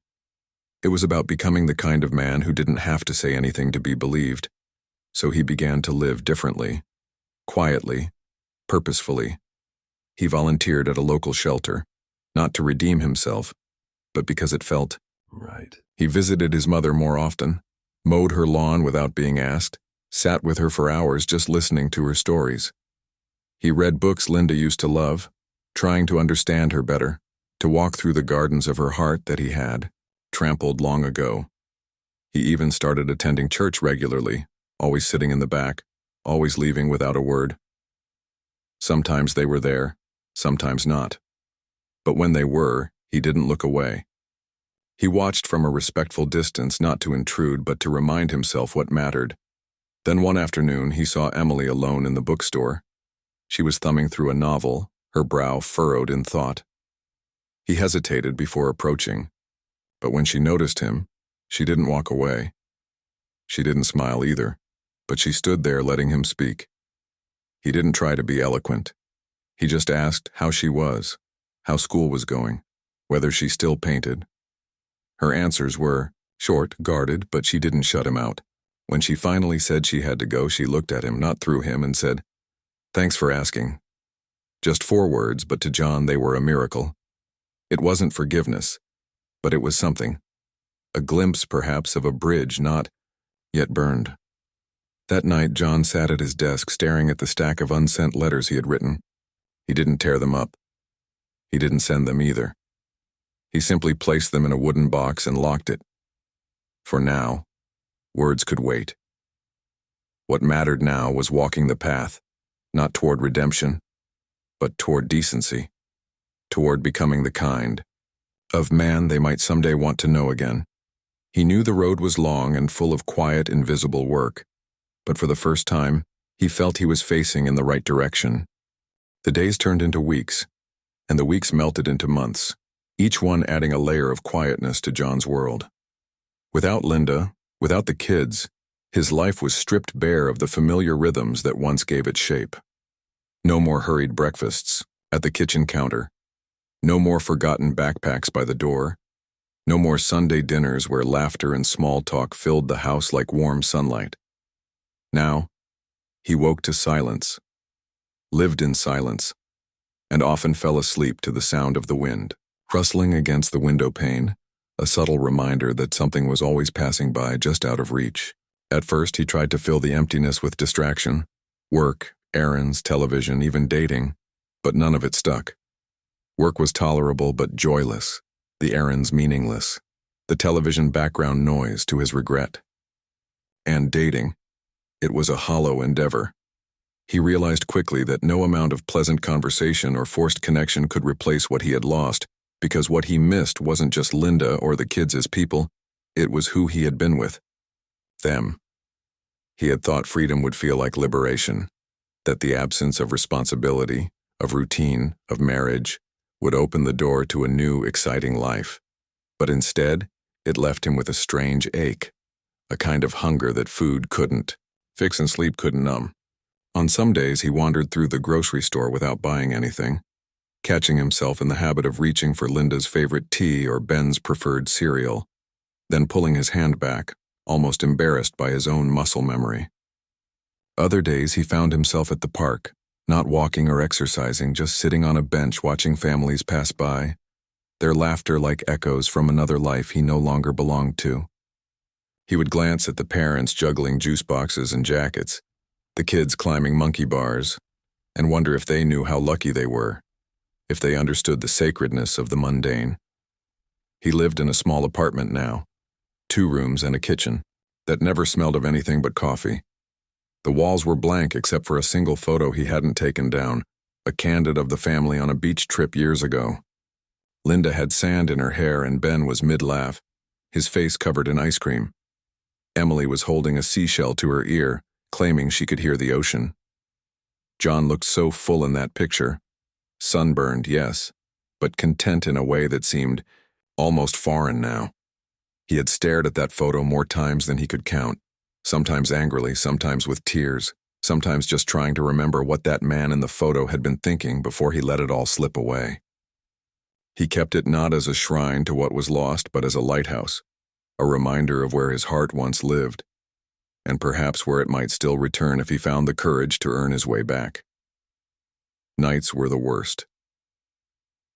It was about becoming the kind of man who didn't have to say anything to be believed. So he began to live differently, quietly, purposefully. He volunteered at a local shelter, not to redeem himself, but because it felt right. He visited his mother more often, mowed her lawn without being asked, sat with her for hours just listening to her stories. He read books Linda used to love, trying to understand her better, to walk through the gardens of her heart that he had trampled long ago. He even started attending church regularly, always sitting in the back, always leaving without a word. Sometimes they were there, sometimes not. But when they were, he didn't look away. He watched from a respectful distance, not to intrude, but to remind himself what mattered. Then one afternoon, he saw Emily alone in the bookstore. She was thumbing through a novel, her brow furrowed in thought. He hesitated before approaching, but when she noticed him, she didn't walk away. She didn't smile either, but she stood there letting him speak. He didn't try to be eloquent. He just asked how she was, how school was going, whether she still painted. Her answers were short, guarded, but she didn't shut him out. When she finally said she had to go, she looked at him, not through him, and said, "Thanks for asking." Just 4 words, but to John they were a miracle. It wasn't forgiveness, but it was something. A glimpse, perhaps, of a bridge not yet burned. That night, John sat at his desk staring at the stack of unsent letters he had written. He didn't tear them up. He didn't send them either. He simply placed them in a wooden box and locked it. For now, words could wait. What mattered now was walking the path, not toward redemption, but toward decency, toward becoming the kind of man they might someday want to know again. He knew the road was long and full of quiet, invisible work, but for the first time, he felt he was facing in the right direction. The days turned into weeks, and the weeks melted into months, each one adding a layer of quietness to John's world. Without Linda, without the kids, his life was stripped bare of the familiar rhythms that once gave it shape. No more hurried breakfasts at the kitchen counter. No more forgotten backpacks by the door. No more Sunday dinners where laughter and small talk filled the house like warm sunlight. Now, he woke to silence, lived in silence, and often fell asleep to the sound of the wind, rustling against the window pane, a subtle reminder that something was always passing by just out of reach. At first, he tried to fill the emptiness with distraction, work, errands, television, even dating, but none of it stuck. Work was tolerable but joyless, the errands meaningless, the television background noise to his regret. And dating, it was a hollow endeavor. He realized quickly that no amount of pleasant conversation or forced connection could replace what he had lost, because what he missed wasn't just Linda or the kids as people, it was who he had been with. Them. He had thought freedom would feel like liberation, that the absence of responsibility, of routine, of marriage, would open the door to a new, exciting life. But instead, it left him with a strange ache, a kind of hunger that food couldn't, fix and sleep couldn't numb. On some days, he wandered through the grocery store without buying anything, catching himself in the habit of reaching for Linda's favorite tea or Ben's preferred cereal, then pulling his hand back, almost embarrassed by his own muscle memory. Other days, he found himself at the park, not walking or exercising, just sitting on a bench watching families pass by, their laughter like echoes from another life he no longer belonged to. He would glance at the parents juggling juice boxes and jackets, the kids climbing monkey bars, and wonder if they knew how lucky they were, if they understood the sacredness of the mundane. He lived in a small apartment now, 2 rooms and a kitchen, that never smelled of anything but coffee. The walls were blank except for a single photo he hadn't taken down, a candid of the family on a beach trip years ago. Linda had sand in her hair and Ben was mid-laugh, his face covered in ice cream. Emily was holding a seashell to her ear, claiming she could hear the ocean. John looked so full in that picture. Sunburned, yes, but content in a way that seemed almost foreign now. He had stared at that photo more times than he could count, sometimes angrily, sometimes with tears, sometimes just trying to remember what that man in the photo had been thinking before he let it all slip away. He kept it not as a shrine to what was lost, but as a lighthouse, a reminder of where his heart once lived, and perhaps where it might still return if he found the courage to earn his way back. Nights were the worst.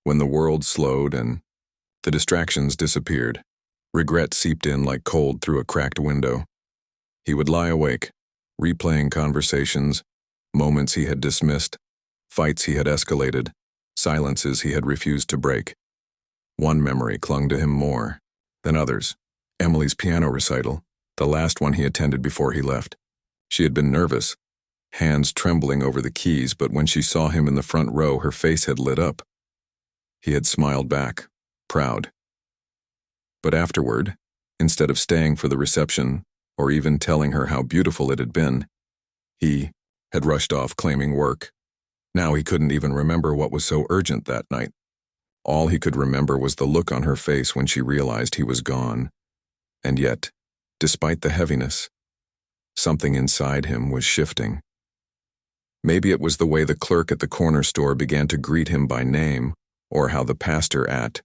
When the world slowed and the distractions disappeared, regret seeped in like cold through a cracked window. He would lie awake, replaying conversations, moments he had dismissed, fights he had escalated, silences he had refused to break. One memory clung to him more than others. Emily's piano recital, the last one he attended before he left. She had been nervous, hands trembling over the keys, but when she saw him in the front row, her face had lit up. He had smiled back, proud. But afterward, instead of staying for the reception, or even telling her how beautiful it had been, he had rushed off claiming work. Now he couldn't even remember what was so urgent that night. All he could remember was the look on her face when she realized he was gone. And yet, despite the heaviness, something inside him was shifting. Maybe it was the way the clerk at the corner store began to greet him by name, or how the pastor at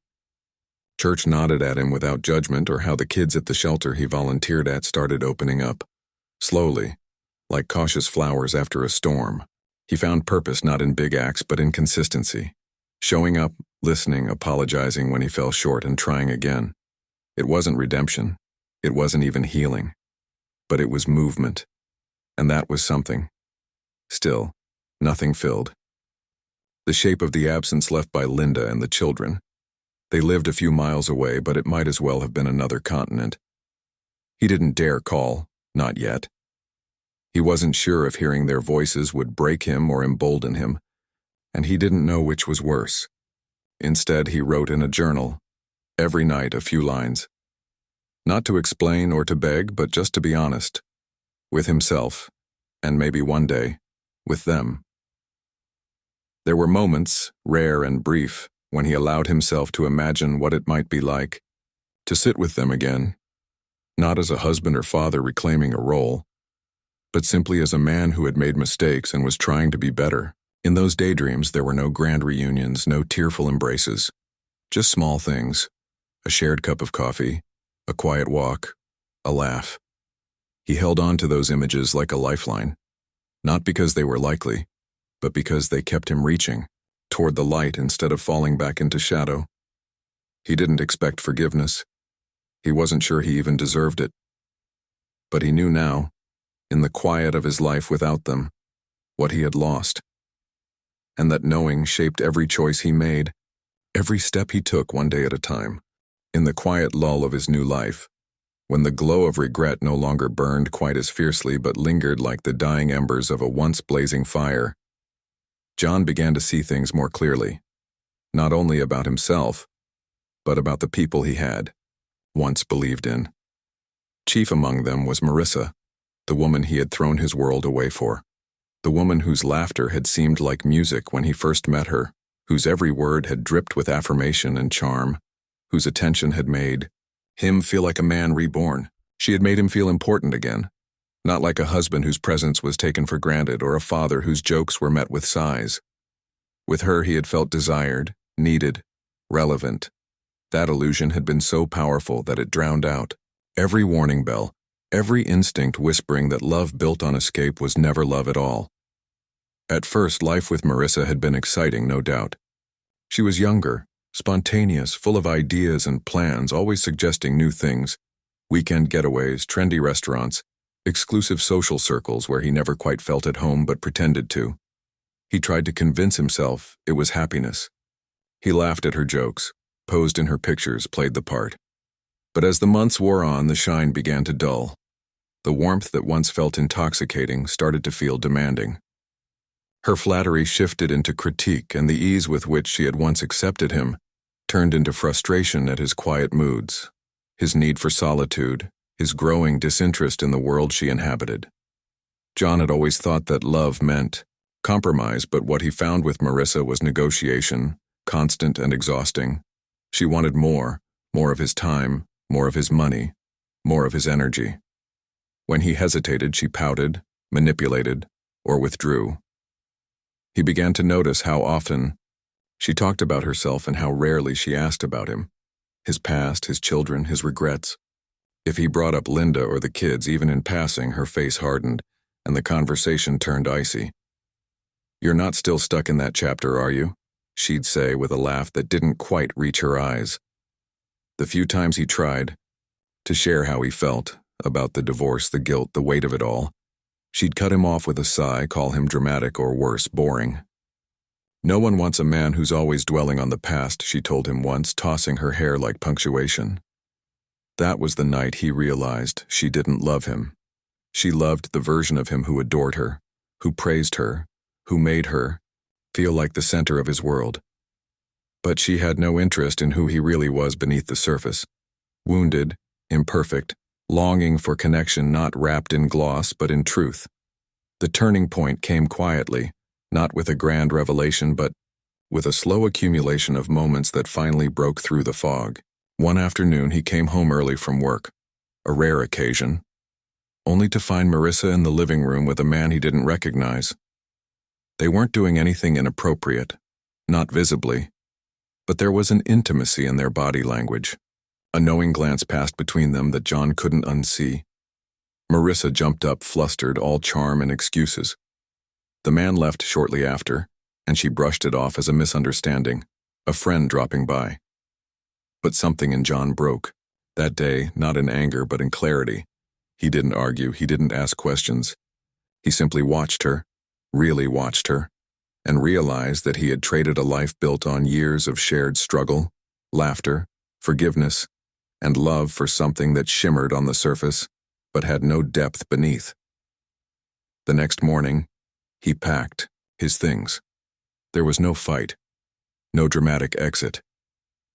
Church nodded at him without judgment, or how the kids at the shelter he volunteered at started opening up. Slowly, like cautious flowers after a storm. He found purpose not in big acts but in consistency. Showing up, listening, apologizing when he fell short, and trying again. It wasn't redemption. It wasn't even healing. But it was movement. And that was something. Still, nothing filled. The shape of the absence left by Linda and the children. They lived a few miles away, but it might as well have been another continent. He didn't dare call, not yet. He wasn't sure if hearing their voices would break him or embolden him, and he didn't know which was worse. Instead, he wrote in a journal, every night a few lines. Not to explain or to beg, but just to be honest. With himself, and maybe one day, with them. There were moments, rare and brief, when he allowed himself to imagine what it might be like to sit with them again, not as a husband or father reclaiming a role, but simply as a man who had made mistakes and was trying to be better. In those daydreams, there were no grand reunions, no tearful embraces, just small things, a shared cup of coffee, a quiet walk, a laugh. He held on to those images like a lifeline, not because they were likely, but because they kept him reaching toward the light instead of falling back into shadow. He didn't expect forgiveness. He wasn't sure he even deserved it. But he knew now, in the quiet of his life without them, what he had lost. And that knowing shaped every choice he made, every step he took one day at a time. In the quiet lull of his new life, when the glow of regret no longer burned quite as fiercely but lingered like the dying embers of a once blazing fire, John began to see things more clearly, not only about himself, but about the people he had once believed in. Chief among them was Marissa, the woman he had thrown his world away for, the woman whose laughter had seemed like music when he first met her, whose every word had dripped with affirmation and charm, whose attention had made him feel like a man reborn. She had made him feel important again, not like a husband whose presence was taken for granted or a father whose jokes were met with sighs. With her he had felt desired, needed, relevant. That illusion had been so powerful that it drowned out every warning bell, every instinct whispering that love built on escape was never love at all. At first, life with Marissa had been exciting, no doubt. She was younger, spontaneous, full of ideas and plans, always suggesting new things, weekend getaways, trendy restaurants, exclusive social circles where he never quite felt at home but pretended to. He tried to convince himself it was happiness. He laughed at her jokes, posed in her pictures, played the part. But as the months wore on, the shine began to dull. The warmth that once felt intoxicating started to feel demanding. Her flattery shifted into critique, and the ease with which she had once accepted him turned into frustration at his quiet moods, his need for solitude, his growing disinterest in the world she inhabited. John had always thought that love meant compromise, but what he found with Marissa was negotiation, constant and exhausting. She wanted more of his time, more of his money, more of his energy. When he hesitated, she pouted, manipulated, or withdrew. He began to notice how often she talked about herself and how rarely she asked about him, his past, his children, his regrets. If he brought up Linda or the kids, even in passing, her face hardened, and the conversation turned icy. "You're not still stuck in that chapter, are you?" she'd say with a laugh that didn't quite reach her eyes. The few times he tried to share how he felt about the divorce, the guilt, the weight of it all, she'd cut him off with a sigh, call him dramatic or worse, boring. "No one wants a man who's always dwelling on the past," she told him once, tossing her hair like punctuation. That was the night he realized she didn't love him. She loved the version of him who adored her, who praised her, who made her feel like the center of his world. But she had no interest in who he really was beneath the surface. Wounded, imperfect, longing for connection not wrapped in gloss but in truth. The turning point came quietly, not with a grand revelation but with a slow accumulation of moments that finally broke through the fog. One afternoon he came home early from work, a rare occasion, only to find Marissa in the living room with a man he didn't recognize. They weren't doing anything inappropriate, not visibly, But there was an intimacy in their body language. A knowing glance passed between them that John couldn't unsee. Marissa jumped up, flustered, all charm and excuses. The man left shortly after, and she brushed it off as a misunderstanding, a friend dropping by. But something in John broke. That day, not in anger but in clarity. He didn't argue, he didn't ask questions. He simply watched her, really watched her, and realized that he had traded a life built on years of shared struggle, laughter, forgiveness, and love for something that shimmered on the surface but had no depth beneath. The next morning, he packed his things. There was no fight, no dramatic exit.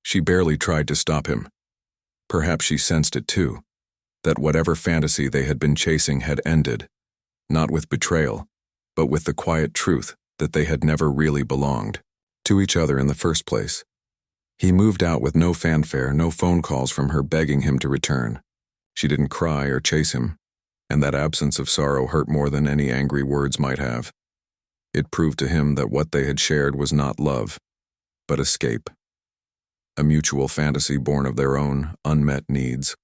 She barely tried to stop him. Perhaps she sensed it too, that whatever fantasy they had been chasing had ended, not with betrayal, but with the quiet truth that they had never really belonged to each other in the first place. He moved out with no fanfare, no phone calls from her begging him to return. She didn't cry or chase him, and that absence of sorrow hurt more than any angry words might have. It proved to him that what they had shared was not love, but escape. A mutual fantasy born of their own unmet needs.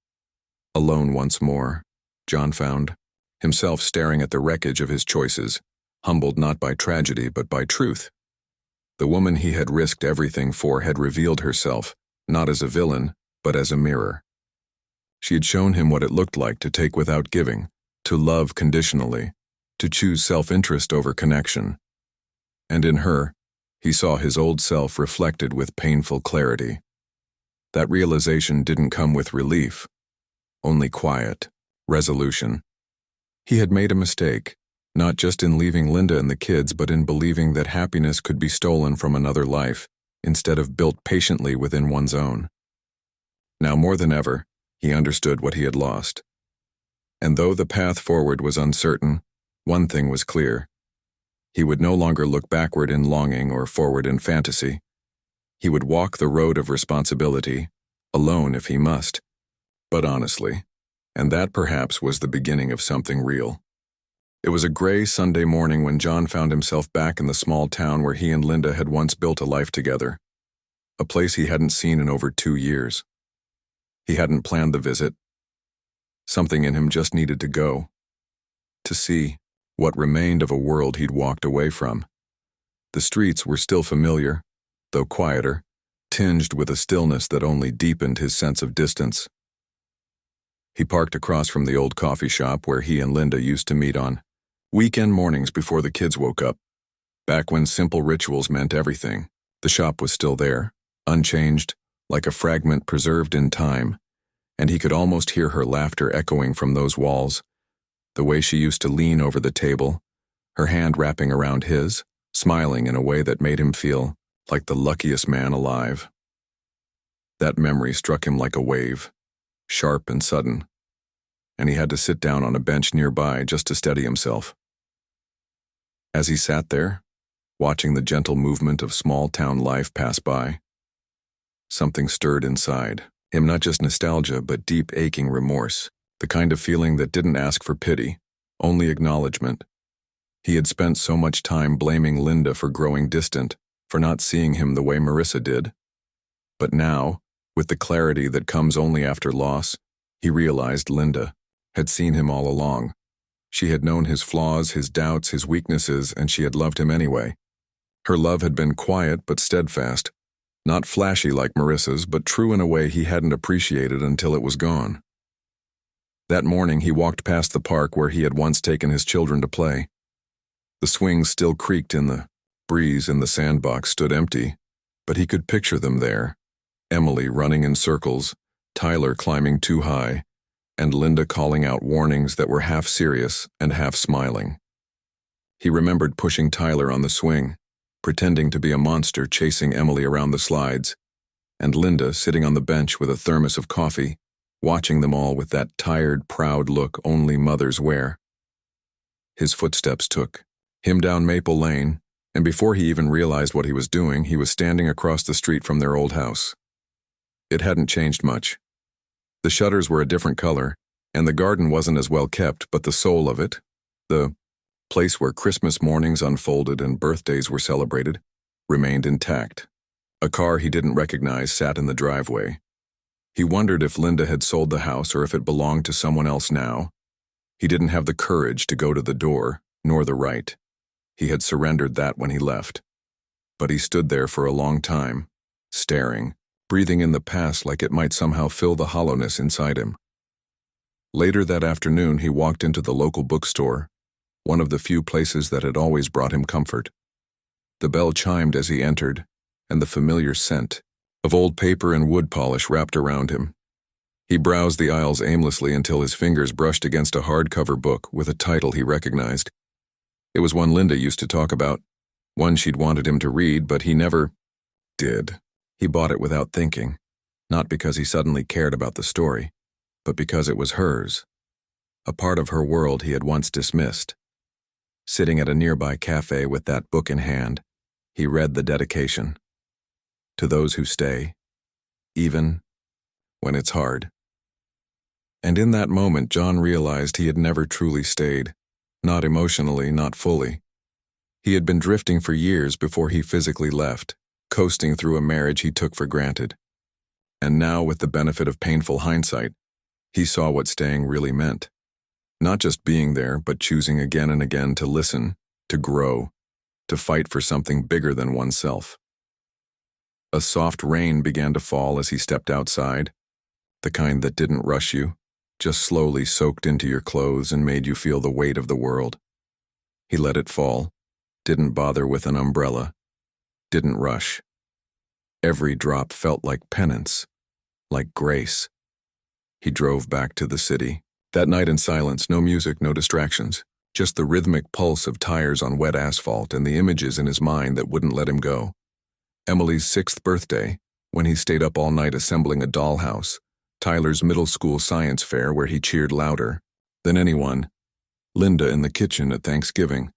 Alone once more, John found himself staring at the wreckage of his choices, humbled not by tragedy but by truth. The woman he had risked everything for had revealed herself, not as a villain, but as a mirror. She had shown him what it looked like to take without giving, to love conditionally, to choose self-interest over connection. And in her, he saw his old self reflected with painful clarity. That realization didn't come with relief, only quiet, resolution. He had made a mistake, not just in leaving Linda and the kids, but in believing that happiness could be stolen from another life, instead of built patiently within one's own. Now more than ever, he understood what he had lost. And though the path forward was uncertain, one thing was clear. He would no longer look backward in longing or forward in fantasy. He would walk the road of responsibility, alone if he must, but honestly, and that perhaps was the beginning of something real. It was a gray Sunday morning when John found himself back in the small town where he and Linda had once built a life together, a place he hadn't seen in over 2 years. He hadn't planned the visit. Something in him just needed to go, to see what remained of a world he'd walked away from. The streets were still familiar, though quieter, tinged with a stillness that only deepened his sense of distance. He parked across from the old coffee shop where he and Linda used to meet on weekend mornings before the kids woke up. Back when simple rituals meant everything, the shop was still there, unchanged, like a fragment preserved in time, and he could almost hear her laughter echoing from those walls, the way she used to lean over the table, her hand wrapping around his, smiling in a way that made him feel like the luckiest man alive. That memory struck him like a wave, sharp and sudden, and he had to sit down on a bench nearby just to steady himself. As he sat there, watching the gentle movement of small-town life pass by, something stirred inside him, not just nostalgia but deep aching remorse, the kind of feeling that didn't ask for pity, only acknowledgement. He had spent so much time blaming Linda for growing distant, for not seeing him the way Marissa did. But now, with the clarity that comes only after loss, he realized Linda had seen him all along. She had known his flaws, his doubts, his weaknesses, and she had loved him anyway. Her love had been quiet but steadfast, not flashy like Marissa's, but true in a way he hadn't appreciated until it was gone. That morning he walked past the park where he had once taken his children to play. The swings still creaked in the breeze and the sandbox stood empty, but he could picture them there, Emily running in circles, Tyler climbing too high, and Linda calling out warnings that were half serious and half smiling. He remembered pushing Tyler on the swing, pretending to be a monster chasing Emily around the slides, and Linda sitting on the bench with a thermos of coffee, watching them all with that tired, proud look only mothers wear. His footsteps took him down Maple Lane, and before he even realized what he was doing, he was standing across the street from their old house. It hadn't changed much. The shutters were a different color, and the garden wasn't as well kept, but the soul of it, the place where Christmas mornings unfolded and birthdays were celebrated, remained intact. A car he didn't recognize sat in the driveway. He wondered if Linda had sold the house or if it belonged to someone else now. He didn't have the courage to go to the door, nor the right. He had surrendered that when he left. But he stood there for a long time, staring, breathing in the past like it might somehow fill the hollowness inside him. Later that afternoon, he walked into the local bookstore, one of the few places that had always brought him comfort. The bell chimed as he entered, and the familiar scent of old paper and wood polish wrapped around him. He browsed the aisles aimlessly until his fingers brushed against a hardcover book with a title he recognized. It was one Linda used to talk about, one she'd wanted him to read, but he never did. He bought it without thinking, not because he suddenly cared about the story, but because it was hers, a part of her world he had once dismissed. Sitting at a nearby cafe with that book in hand, he read the dedication. To those who stay, even when it's hard. And in that moment, John realized he had never truly stayed, not emotionally, not fully. He had been drifting for years before he physically left, coasting through a marriage he took for granted. And now, with the benefit of painful hindsight, he saw what staying really meant. Not just being there, but choosing again and again to listen, to grow, to fight for something bigger than oneself. A soft rain began to fall as he stepped outside, the kind that didn't rush you, just slowly soaked into your clothes and made you feel the weight of the world. He let it fall, didn't bother with an umbrella, didn't rush. Every drop felt like penance, like grace. He drove back to the city. That night in silence, no music, no distractions, just the rhythmic pulse of tires on wet asphalt and the images in his mind that wouldn't let him go. Emily's 6th birthday, when he stayed up all night assembling a dollhouse, Tyler's middle school science fair where he cheered louder than anyone, Linda in the kitchen at Thanksgiving,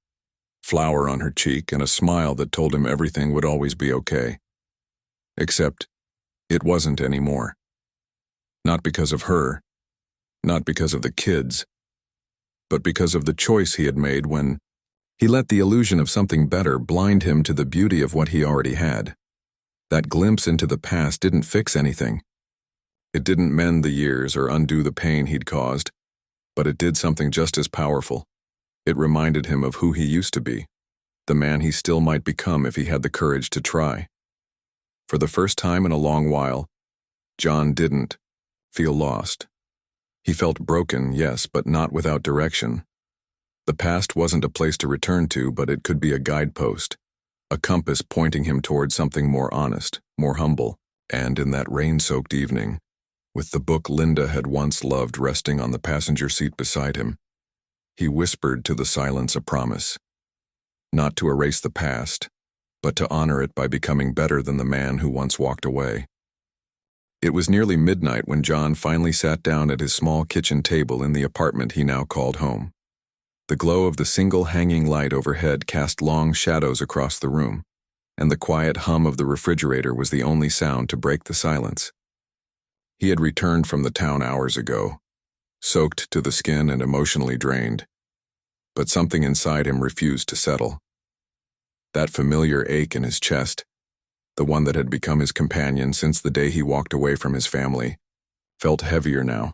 flour on her cheek and a smile that told him everything would always be okay. Except, it wasn't anymore. Not because of her, not because of the kids, but because of the choice he had made when he let the illusion of something better blind him to the beauty of what he already had. That glimpse into the past didn't fix anything. It didn't mend the years or undo the pain he'd caused, but it did something just as powerful. It reminded him of who he used to be, the man he still might become if he had the courage to try. For the first time in a long while, John didn't feel lost. He felt broken, yes, but not without direction. The past wasn't a place to return to, but it could be a guidepost, a compass pointing him toward something more honest, more humble. And in that rain-soaked evening, with the book Linda had once loved resting on the passenger seat beside him, he whispered to the silence a promise. Not to erase the past, but to honor it by becoming better than the man who once walked away. It was nearly midnight when John finally sat down at his small kitchen table in the apartment he now called home. The glow of the single hanging light overhead cast long shadows across the room, and the quiet hum of the refrigerator was the only sound to break the silence. He had returned from the town hours ago, soaked to the skin and emotionally drained, but something inside him refused to settle. That familiar ache in his chest, the one that had become his companion since the day he walked away from his family, felt heavier now,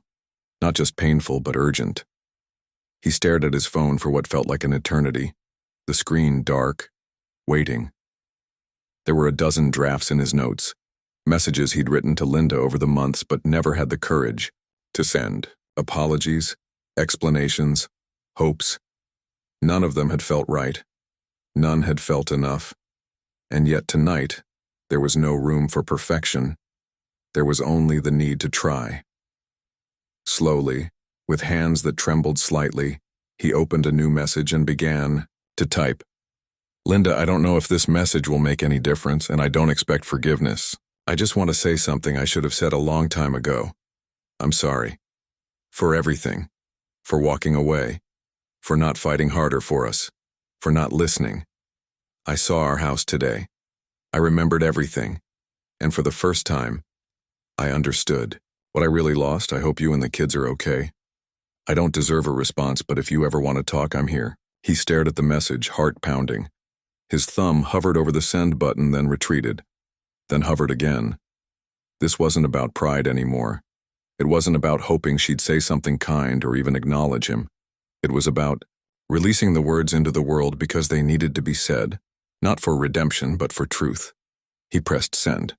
not just painful but urgent. He stared at his phone for what felt like an eternity, the screen dark, waiting. There were a dozen drafts in his notes, messages he'd written to Linda over the months but never had the courage to send. Apologies, explanations, hopes. None of them had felt right. None had felt enough. And yet tonight, there was no room for perfection. There was only the need to try. Slowly, with hands that trembled slightly, he opened a new message and began to type. Linda, I don't know if this message will make any difference, and I don't expect forgiveness. I just want to say something I should have said a long time ago. I'm sorry. For everything. For walking away. For not fighting harder for us. For not listening. I saw our house today. I remembered everything. And for the first time, I understood. What I really lost, I hope you and the kids are okay. I don't deserve a response, but if you ever want to talk, I'm here. He stared at the message, heart pounding. His thumb hovered over the send button, then retreated. then hovered again. This wasn't about pride anymore. It wasn't about hoping she'd say something kind or even acknowledge him. It was about releasing the words into the world because they needed to be said, not for redemption but for truth. He pressed send.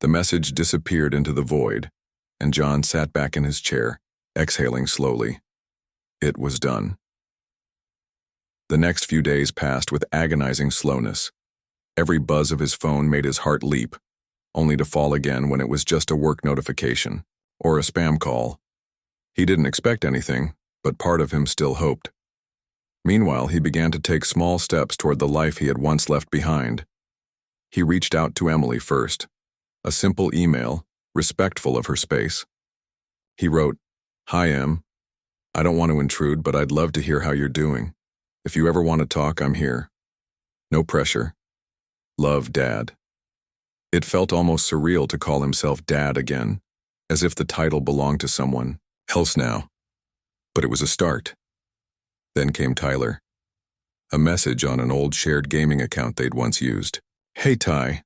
The message disappeared into the void, and John sat back in his chair, exhaling slowly. It was done. The next few days passed with agonizing slowness. Every buzz of his phone made his heart leap, only to fall again when it was just a work notification or a spam call. He didn't expect anything, but part of him still hoped. Meanwhile, he began to take small steps toward the life he had once left behind. He reached out to Emily first, a simple email, respectful of her space. He wrote, "Hi, Em. I don't want to intrude, but I'd love to hear how you're doing. If you ever want to talk, I'm here. No pressure. Love, Dad." It felt almost surreal to call himself Dad again, as if the title belonged to someone else now. But it was a start. Then came Tyler. A message on an old shared gaming account they'd once used. "Hey, Ty.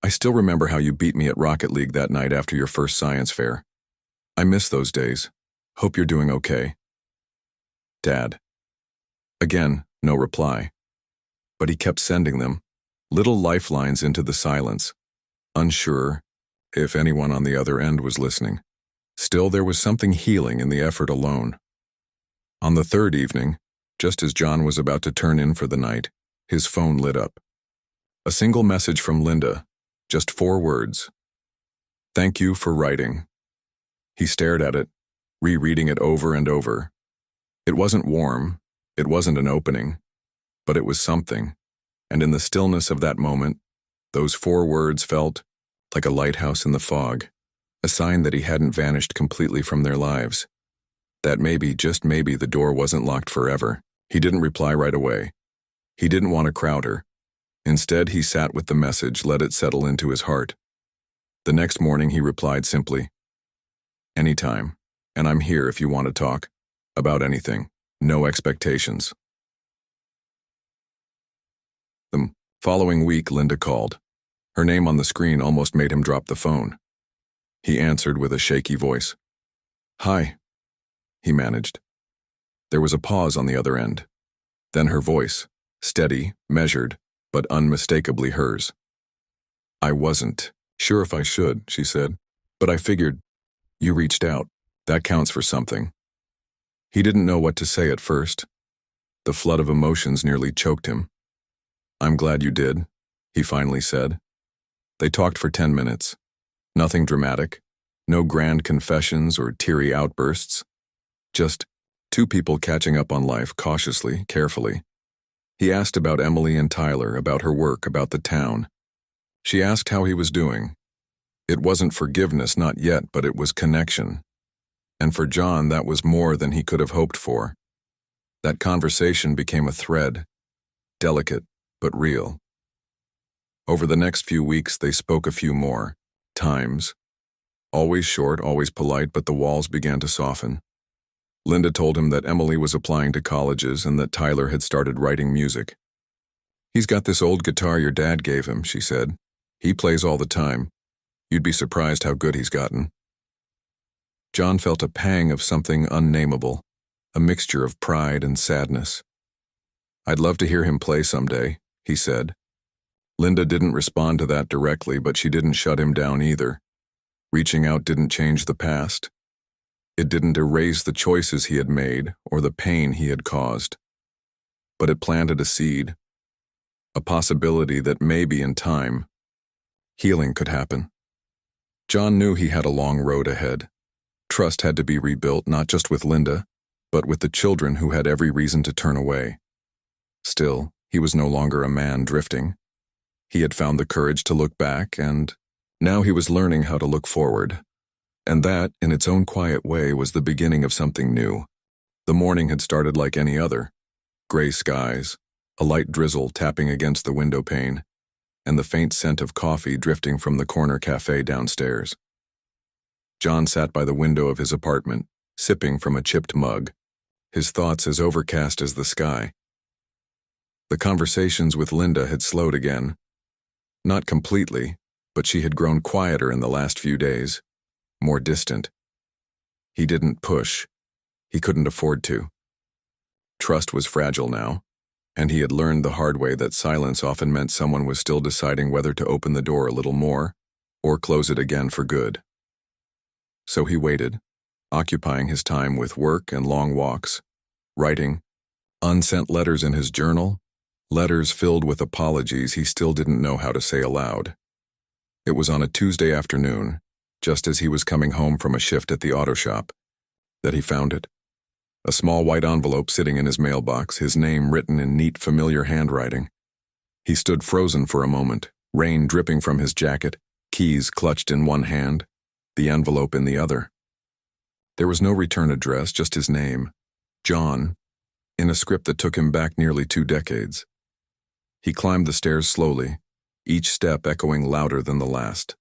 I still remember how you beat me at Rocket League that night after your first science fair. I miss those days. Hope you're doing okay. Dad." Again, no reply. But he kept sending them, little lifelines into the silence, unsure if anyone on the other end was listening. Still, there was something healing in the effort alone. On the third evening, just as John was about to turn in for the night, his phone lit up. A single message from Linda, just 4 words. "Thank you for writing." He stared at it, rereading it over and over. It wasn't warm, it wasn't an opening, but it was something, and in the stillness of that moment, those 4 words felt like a lighthouse in the fog, a sign that he hadn't vanished completely from their lives. That maybe, just maybe, the door wasn't locked forever. He didn't reply right away. He didn't want to crowd her. Instead, he sat with the message, let it settle into his heart. The next morning, he replied simply, "Anytime, and I'm here if you want to talk. About anything. No expectations." The following week, Linda called. Her name on the screen almost made him drop the phone. He answered with a shaky voice. "Hi," he managed. There was a pause on the other end. Then her voice, steady, measured, but unmistakably hers. "I wasn't sure if I should," she said, "but I figured you reached out. That counts for something." He didn't know what to say at first. The flood of emotions nearly choked him. "I'm glad you did," he finally said. They talked for 10 minutes. Nothing dramatic, no grand confessions or teary outbursts. Just 2 people catching up on life cautiously, carefully. He asked about Emily and Tyler, about her work, about the town. She asked how he was doing. It wasn't forgiveness, not yet, but it was connection. And for John, that was more than he could have hoped for. That conversation became a thread, delicate but real. Over the next few weeks, they spoke a few more times. Always short, always polite, but the walls began to soften. Linda told him that Emily was applying to colleges and that Tyler had started writing music. "He's got this old guitar your dad gave him," she said. "He plays all the time. You'd be surprised how good he's gotten." John felt a pang of something unnameable, a mixture of pride and sadness. "I'd love to hear him play someday," he said. Linda didn't respond to that directly, but she didn't shut him down either. Reaching out didn't change the past. It didn't erase the choices he had made or the pain he had caused. But it planted a seed, a possibility that maybe in time, healing could happen. John knew he had a long road ahead. Trust had to be rebuilt, not just with Linda, but with the children who had every reason to turn away. Still, he was no longer a man drifting. He had found the courage to look back, and now he was learning how to look forward. And that, in its own quiet way, was the beginning of something new. The morning had started like any other. Gray skies, a light drizzle tapping against the window pane, and the faint scent of coffee drifting from the corner cafe downstairs. John sat by the window of his apartment, sipping from a chipped mug, his thoughts as overcast as the sky. The conversations with Linda had slowed again. Not completely, But she had grown quieter in the last few days, more distant. He didn't push. He couldn't afford to. Trust was fragile now, and he had learned the hard way that silence often meant someone was still deciding whether to open the door a little more or close it again for good. So he waited, occupying his time with work and long walks, writing unsent letters in his journal, letters filled with apologies he still didn't know how to say aloud. It was on a Tuesday afternoon, just as he was coming home from a shift at the auto shop, that he found it. A small white envelope sitting in his mailbox, his name written in neat, familiar handwriting. He stood frozen for a moment, rain dripping from his jacket, keys clutched in one hand, the envelope in the other. There was no return address, just his name, John, in a script that took him back nearly 2 decades. He climbed the stairs slowly, each step echoing louder than the last.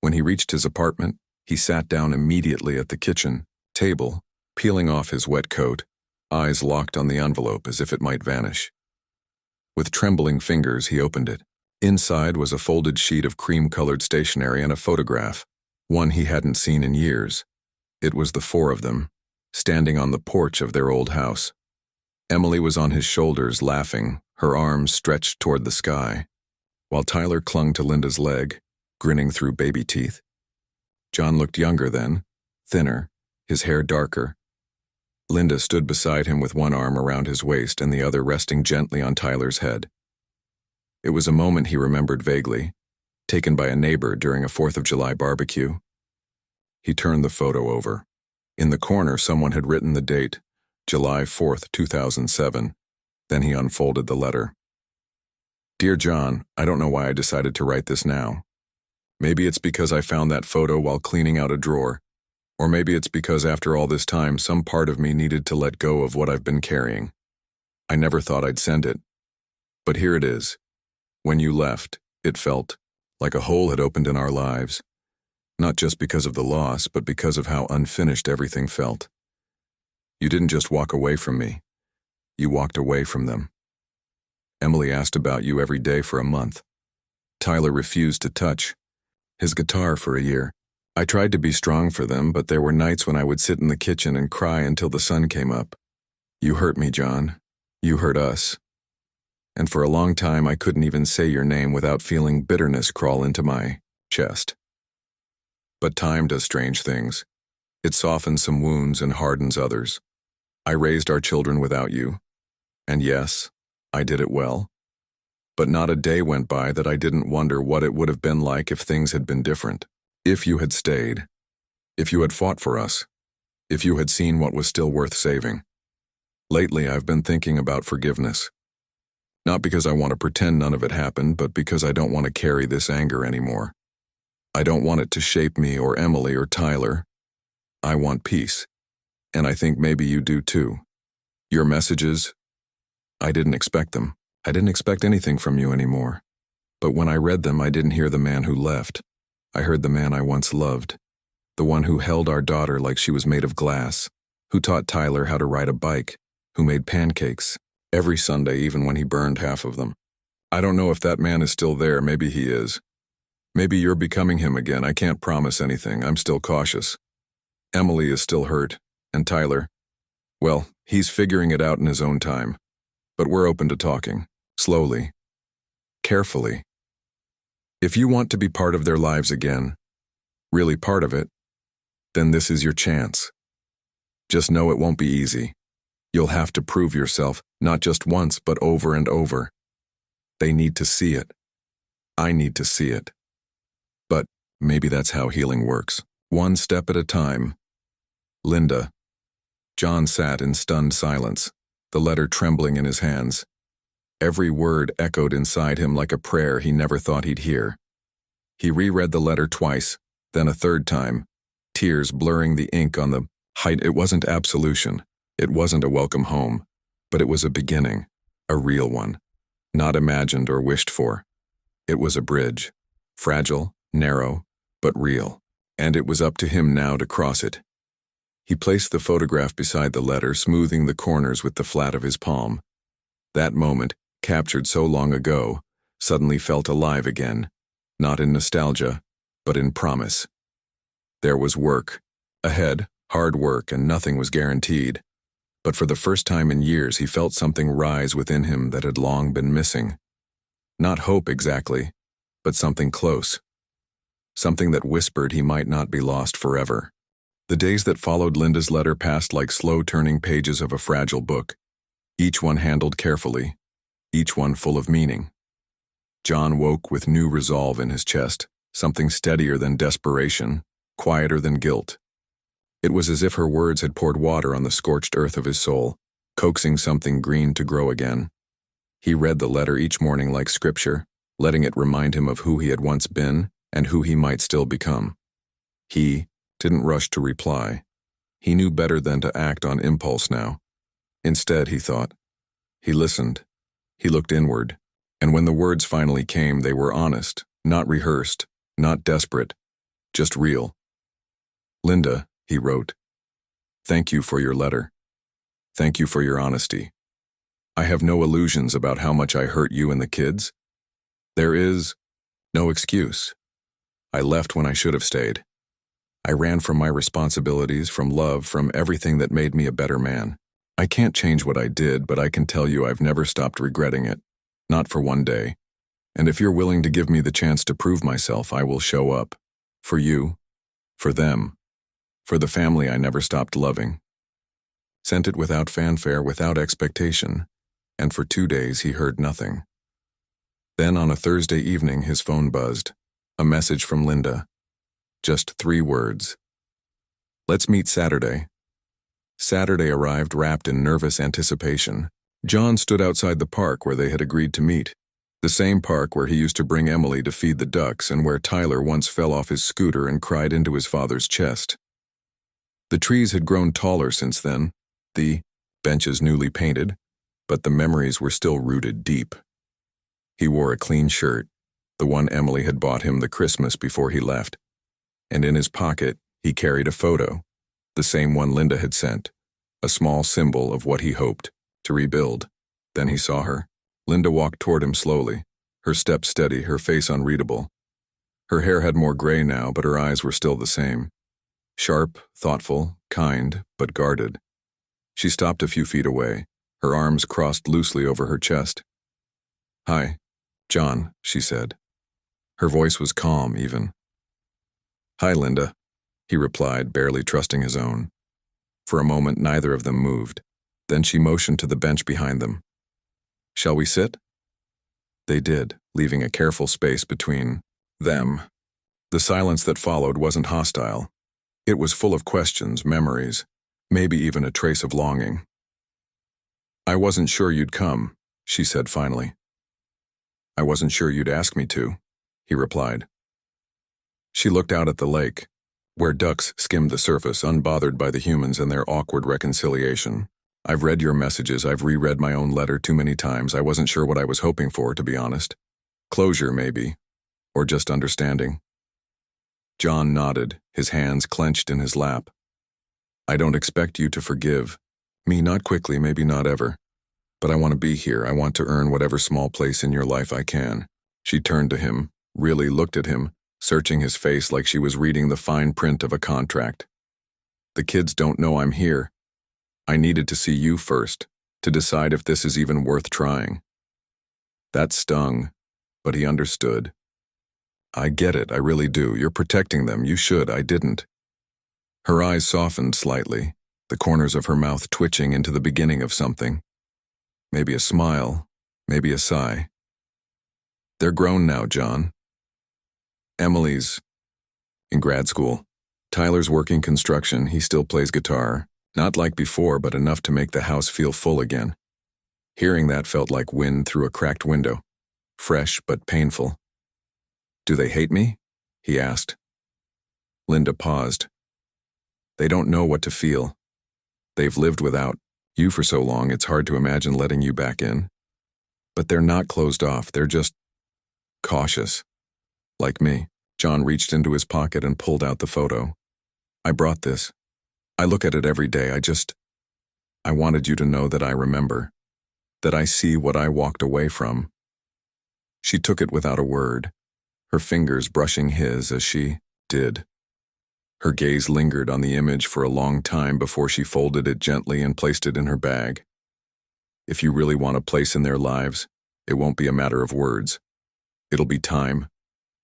When he reached his apartment, he sat down immediately at the kitchen table, peeling off his wet coat, eyes locked on the envelope as if it might vanish. With trembling fingers, he opened it. Inside was a folded sheet of cream-colored stationery and a photograph, one he hadn't seen in years. It was the 4 of them, standing on the porch of their old house. Emily was on his shoulders, laughing, her arms stretched toward the sky, while Tyler clung to Linda's leg, grinning through baby teeth. John looked younger then, thinner, his hair darker. Linda stood beside him with one arm around his waist and the other resting gently on Tyler's head. It was a moment he remembered vaguely, taken by a neighbor during a 4th of July barbecue. He turned the photo over. In the corner, someone had written the date, July 4th, 2007. Then he unfolded the letter. Dear John, I don't know why I decided to write this now. Maybe it's because I found that photo while cleaning out a drawer. Or maybe it's because after all this time, some part of me needed to let go of what I've been carrying. I never thought I'd send it. But here it is. When you left, it felt like a hole had opened in our lives. Not just because of the loss, but because of how unfinished everything felt. You didn't just walk away from me. You walked away from them. Emily asked about you every day for a month. Tyler refused to touch his guitar for a year. I tried to be strong for them, but there were nights when I would sit in the kitchen and cry until the sun came up. You hurt me, John. You hurt us. And for a long time, I couldn't even say your name without feeling bitterness crawl into my chest. But time does strange things. It softens some wounds and hardens others. I raised our children without you. And yes, I did it well. But not a day went by that I didn't wonder what it would have been like if things had been different. If you had stayed. If you had fought for us. If you had seen what was still worth saving. Lately, I've been thinking about forgiveness. Not because I want to pretend none of it happened, but because I don't want to carry this anger anymore. I don't want it to shape me or Emily or Tyler. I want peace. And I think maybe you do too. Your messages, I didn't expect them. I didn't expect anything from you anymore. But when I read them, I didn't hear the man who left. I heard the man I once loved. The one who held our daughter like she was made of glass, who taught Tyler how to ride a bike, who made pancakes every Sunday even when he burned half of them. I don't know if that man is still there. Maybe he is. Maybe you're becoming him again. I can't promise anything. I'm still cautious. Emily is still hurt. And Tyler, well, he's figuring it out in his own time. But we're open to talking. Slowly. Carefully. If you want to be part of their lives again, really part of it, then this is your chance. Just know it won't be easy. You'll have to prove yourself, not just once, but over and over. They need to see it. I need to see it. But maybe that's how healing works. One step at a time. Linda. John sat in stunned silence, the letter trembling in his hands. Every word echoed inside him like a prayer he never thought he'd hear. He reread the letter twice, then a third time, tears blurring the ink on the height. It wasn't absolution. It wasn't a welcome home, but it was a beginning, a real one, not imagined or wished for. It was a bridge, fragile, narrow, but real, and it was up to him now to cross it. He placed the photograph beside the letter, smoothing the corners with the flat of his palm. That moment, captured so long ago, suddenly felt alive again. not in nostalgia, but in promise. There was work ahead, hard work, and nothing was guaranteed. But for the first time in years, he felt something rise within him that had long been missing. Not hope exactly, but something close. Something that whispered he might not be lost forever. The days that followed Linda's letter passed like slow turning pages of a fragile book, each one handled carefully, each one full of meaning. John woke with new resolve in his chest, something steadier than desperation, quieter than guilt. It was as if her words had poured water on the scorched earth of his soul, coaxing something green to grow again. He read the letter each morning like scripture, letting it remind him of who he had once been and who he might still become. He didn't rush to reply. He knew better than to act on impulse now. Instead, he thought. He listened. He looked inward. And when the words finally came, they were honest, not rehearsed, not desperate, just real. Linda, he wrote, thank you for your letter. Thank you for your honesty. I have no illusions about how much I hurt you and the kids. There is no excuse. I left when I should have stayed. I ran from my responsibilities, from love, from everything that made me a better man. I can't change what I did, but I can tell you I've never stopped regretting it. Not for one day. And if you're willing to give me the chance to prove myself, I will show up. For you. For them. For the family I never stopped loving. Sent it without fanfare, without expectation, and for 2 days he heard nothing. Then on a Thursday evening his phone buzzed. A message from Linda. Just 3 words. Let's meet Saturday. Saturday arrived wrapped in nervous anticipation. John stood outside the park where they had agreed to meet. The same park where he used to bring Emily to feed the ducks and where Tyler once fell off his scooter and cried into his father's chest. The trees had grown taller since then, the benches newly painted, but the memories were still rooted deep. He wore a clean shirt, the one Emily had bought him the Christmas before he left, and in his pocket he carried a photo, the same one Linda had sent, a small symbol of what he hoped to rebuild. Then he saw her. Linda walked toward him slowly, her step steady, her face unreadable. Her hair had more gray now, but her eyes were still the same. Sharp, thoughtful, kind, but guarded. She stopped a few feet away, her arms crossed loosely over her chest. Hi, John, she said. Her voice was calm, even. Hi, Linda, he replied, barely trusting his own. For a moment, neither of them moved. Then she motioned to the bench behind them. Shall we sit? They did, leaving a careful space between them. The silence that followed wasn't hostile. It was full of questions, memories, maybe even a trace of longing. I wasn't sure you'd come, she said finally. I wasn't sure you'd ask me to, he replied. She looked out at the lake, where ducks skimmed the surface, unbothered by the humans and their awkward reconciliation. I've read your messages, I've reread my own letter too many times. I wasn't sure what I was hoping for, to be honest. Closure, maybe, or just understanding. John nodded, his hands clenched in his lap. I don't expect you to forgive. Me, not quickly, maybe not ever. But I want to be here. I want to earn whatever small place in your life I can. She turned to him, really looked at him, searching his face like she was reading the fine print of a contract. The kids don't know I'm here. I needed to see you first, to decide if this is even worth trying. That stung, but he understood. I get it, I really do. You're protecting them. You should. I didn't. Her eyes softened slightly, the corners of her mouth twitching into the beginning of something. Maybe a smile, maybe a sigh. They're grown now, John. Emily's in grad school. Tyler's working construction. He still plays guitar. Not like before, but enough to make the house feel full again. Hearing that felt like wind through a cracked window. Fresh but painful. Do they hate me? He asked. Linda paused. They don't know what to feel. They've lived without you for so long, it's hard to imagine letting you back in. But they're not closed off, they're just cautious. Like me. John reached into his pocket and pulled out the photo. I brought this. I look at it every day. I wanted you to know that I remember. That I see what I walked away from. She took it without a word. her fingers brushing his as she did. Her gaze lingered on the image for a long time before she folded it gently and placed it in her bag. If you really want a place in their lives, it won't be a matter of words. It'll be time,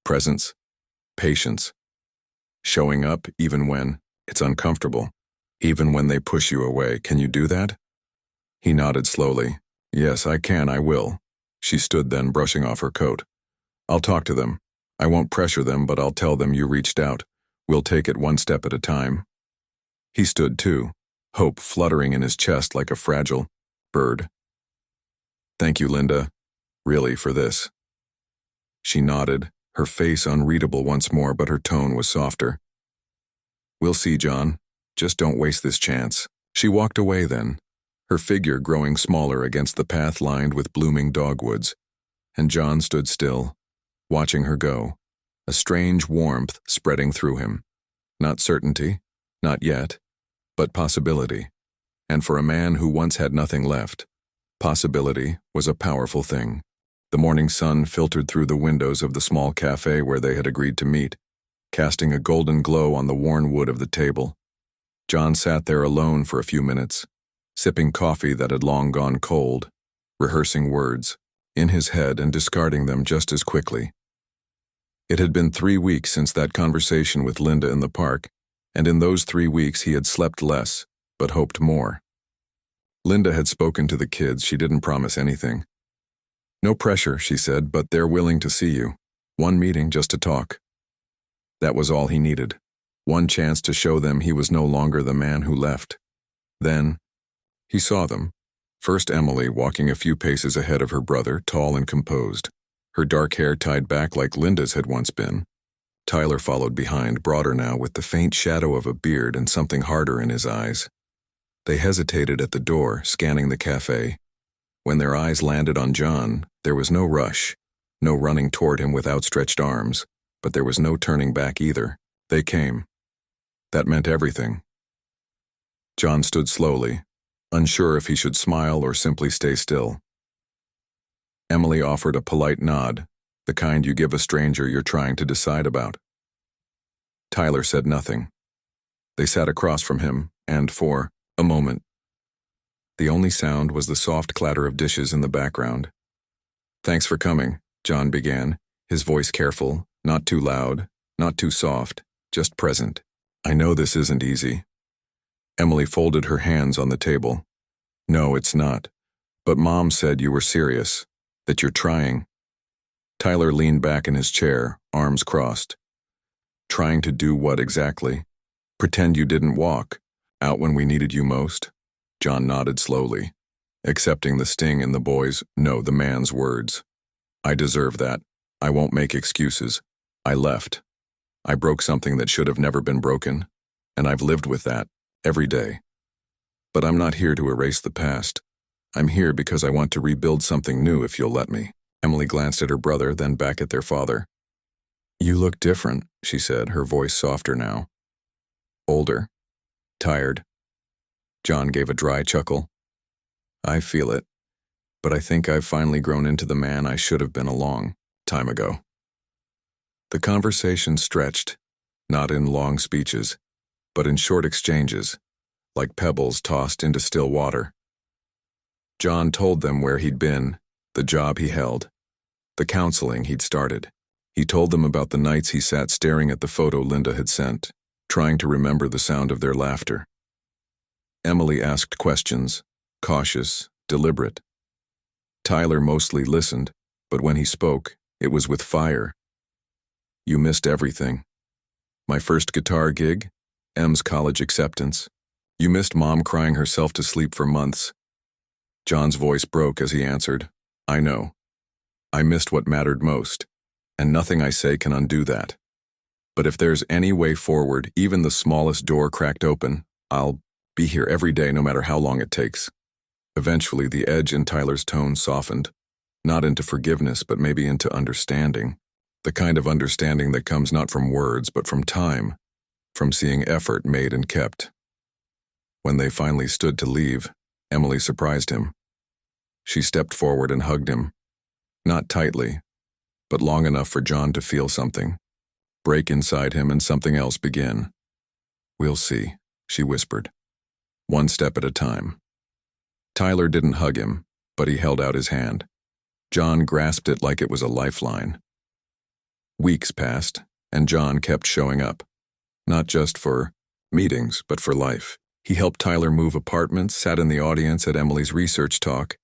presence, patience. Showing up even when it's uncomfortable, even when they push you away. Can you do that? He nodded slowly. Yes, I can, I will. She stood then, brushing off her coat. I'll talk to them. I won't pressure them, but I'll tell them you reached out. We'll take it one step at a time. He stood too, hope fluttering in his chest like a fragile bird. Thank you, Linda, really, for this. She nodded, her face unreadable once more, but her tone was softer. We'll see, John. Just don't waste this chance. She walked away then, her figure growing smaller against the path lined with blooming dogwoods, and John stood still, watching her go, a strange warmth spreading through him. Not certainty, not yet, but possibility. And for a man who once had nothing left, possibility was a powerful thing. The morning sun filtered through the windows of the small cafe where they had agreed to meet, casting a golden glow on the worn wood of the table. John sat there alone for a few minutes, sipping coffee that had long gone cold, rehearsing words in his head and discarding them just as quickly. It had been 3 weeks since that conversation with Linda in the park, and in those 3 weeks he had slept less, but hoped more. Linda had spoken to the kids. She didn't promise anything. No pressure, she said, but they're willing to see you. One meeting just to talk. That was all he needed. One chance to show them he was no longer the man who left. Then, he saw them. First Emily walking a few paces ahead of her brother, tall and composed, her dark hair tied back like Linda's had once been. Tyler followed behind, broader now, with the faint shadow of a beard and something harder in his eyes. They hesitated at the door, scanning the cafe. When their eyes landed on John, there was no rush, no running toward him with outstretched arms, but there was no turning back either. They came. That meant everything. John stood slowly, unsure if he should smile or simply stay still. Emily offered a polite nod, the kind you give a stranger you're trying to decide about. Tyler said nothing. They sat across from him, and for a moment, the only sound was the soft clatter of dishes in the background. Thanks for coming, John began, his voice careful, not too loud, not too soft, just present. I know this isn't easy. Emily folded her hands on the table. No, it's not. But Mom said you were serious, that you're trying. Tyler leaned back in his chair, arms crossed. Trying to do what exactly? Pretend you didn't walk, out when we needed you most? John nodded slowly, accepting the sting in the the man's words. I deserve that. I won't make excuses. I left. I broke something that should have never been broken, and I've lived with that, every day. But I'm not here to erase the past. I'm here because I want to rebuild something new if you'll let me. Emily glanced at her brother, then back at their father. You look different, she said, her voice softer now. Older. Tired. John gave a dry chuckle. I feel it, but I think I've finally grown into the man I should have been a long time ago. The conversation stretched, not in long speeches, but in short exchanges, like pebbles tossed into still water. John told them where he'd been, the job he held, the counseling he'd started. He told them about the nights he sat staring at the photo Linda had sent, trying to remember the sound of their laughter. Emily asked questions, cautious, deliberate. Tyler mostly listened, but when he spoke, it was with fire. You missed everything. My first guitar gig, Em's college acceptance. You missed Mom crying herself to sleep for months. John's voice broke as he answered, I know. I missed what mattered most, and nothing I say can undo that. But if there's any way forward, even the smallest door cracked open, I'll be here every day no matter how long it takes. Eventually, the edge in Tyler's tone softened, not into forgiveness but maybe into understanding. The kind of understanding that comes not from words but from time, from seeing effort made and kept. When they finally stood to leave, Emily surprised him. She stepped forward and hugged him. Not tightly, but long enough for John to feel something break inside him and something else begin. "We'll see," she whispered. "One step at a time." Tyler didn't hug him, but he held out his hand. John grasped it like it was a lifeline. Weeks passed, and John kept showing up. Not just for meetings, but for life. He helped Tyler move apartments, sat in the audience at Emily's research talk,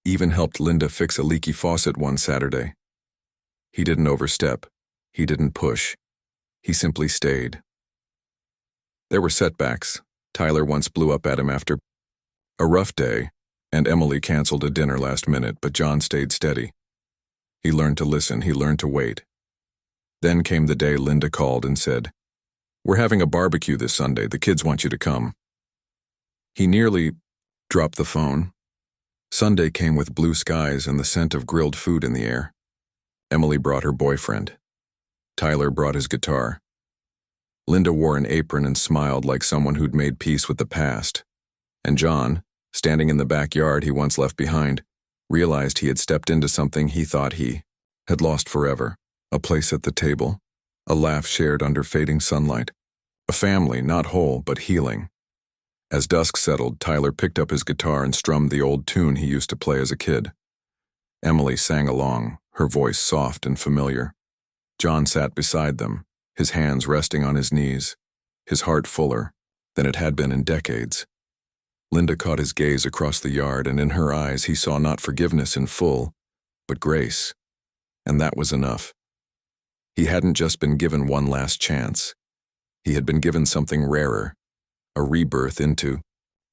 even helped Linda fix a leaky faucet one Saturday. He didn't overstep. He didn't push. He simply stayed. There were setbacks. Tyler once blew up at him after a rough day, and Emily canceled a dinner last minute, but John stayed steady. He learned to listen. He learned to wait. Then came the day Linda called and said, "We're having a barbecue this Sunday. The kids want you to come." He nearly dropped the phone. Sunday came with blue skies and the scent of grilled food in the air. Emily brought her boyfriend. Tyler brought his guitar. Linda wore an apron and smiled like someone who'd made peace with the past. And John, standing in the backyard he once left behind, realized he had stepped into something he thought he had lost forever. A place at the table, a laugh shared under fading sunlight, a family not whole but healing. As dusk settled, Tyler picked up his guitar and strummed the old tune he used to play as a kid. Emily sang along, her voice soft and familiar. John sat beside them, his hands resting on his knees, his heart fuller than it had been in decades. Linda caught his gaze across the yard, and in her eyes he saw not forgiveness in full, but grace. And that was enough. He hadn't just been given one last chance. He had been given something rarer, a rebirth into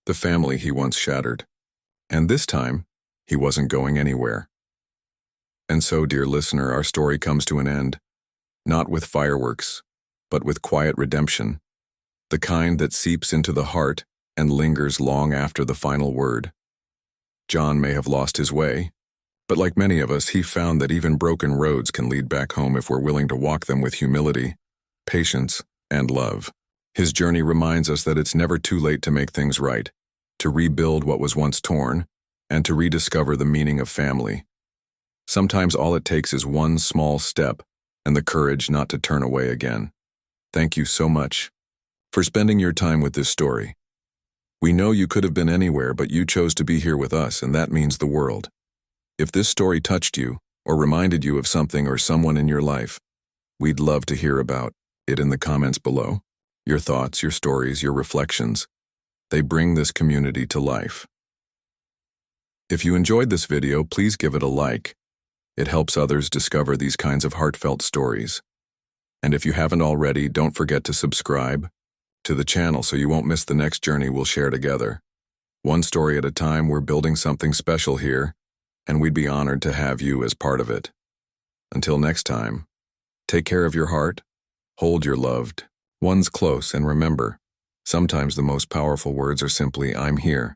the family he once shattered. And this time, he wasn't going anywhere. And so, dear listener, our story comes to an end, not with fireworks, but with quiet redemption, the kind that seeps into the heart and lingers long after the final word. John may have lost his way, but like many of us, he found that even broken roads can lead back home if we're willing to walk them with humility, patience, and love. His journey reminds us that it's never too late to make things right, to rebuild what was once torn, and to rediscover the meaning of family. Sometimes all it takes is one small step and the courage not to turn away again. Thank you so much for spending your time with this story. We know you could have been anywhere, but you chose to be here with us, and that means the world. If this story touched you or reminded you of something or someone in your life, we'd love to hear about it in the comments below. Your thoughts, your stories, your reflections, they bring this community to life. If you enjoyed this video, please give it a like. It helps others discover these kinds of heartfelt stories. And if you haven't already, don't forget to subscribe to the channel so you won't miss the next journey we'll share together. One story at a time, we're building something special here, and we'd be honored to have you as part of it. Until next time, take care of your heart, hold your loved ones close, and remember, sometimes the most powerful words are simply, "I'm here."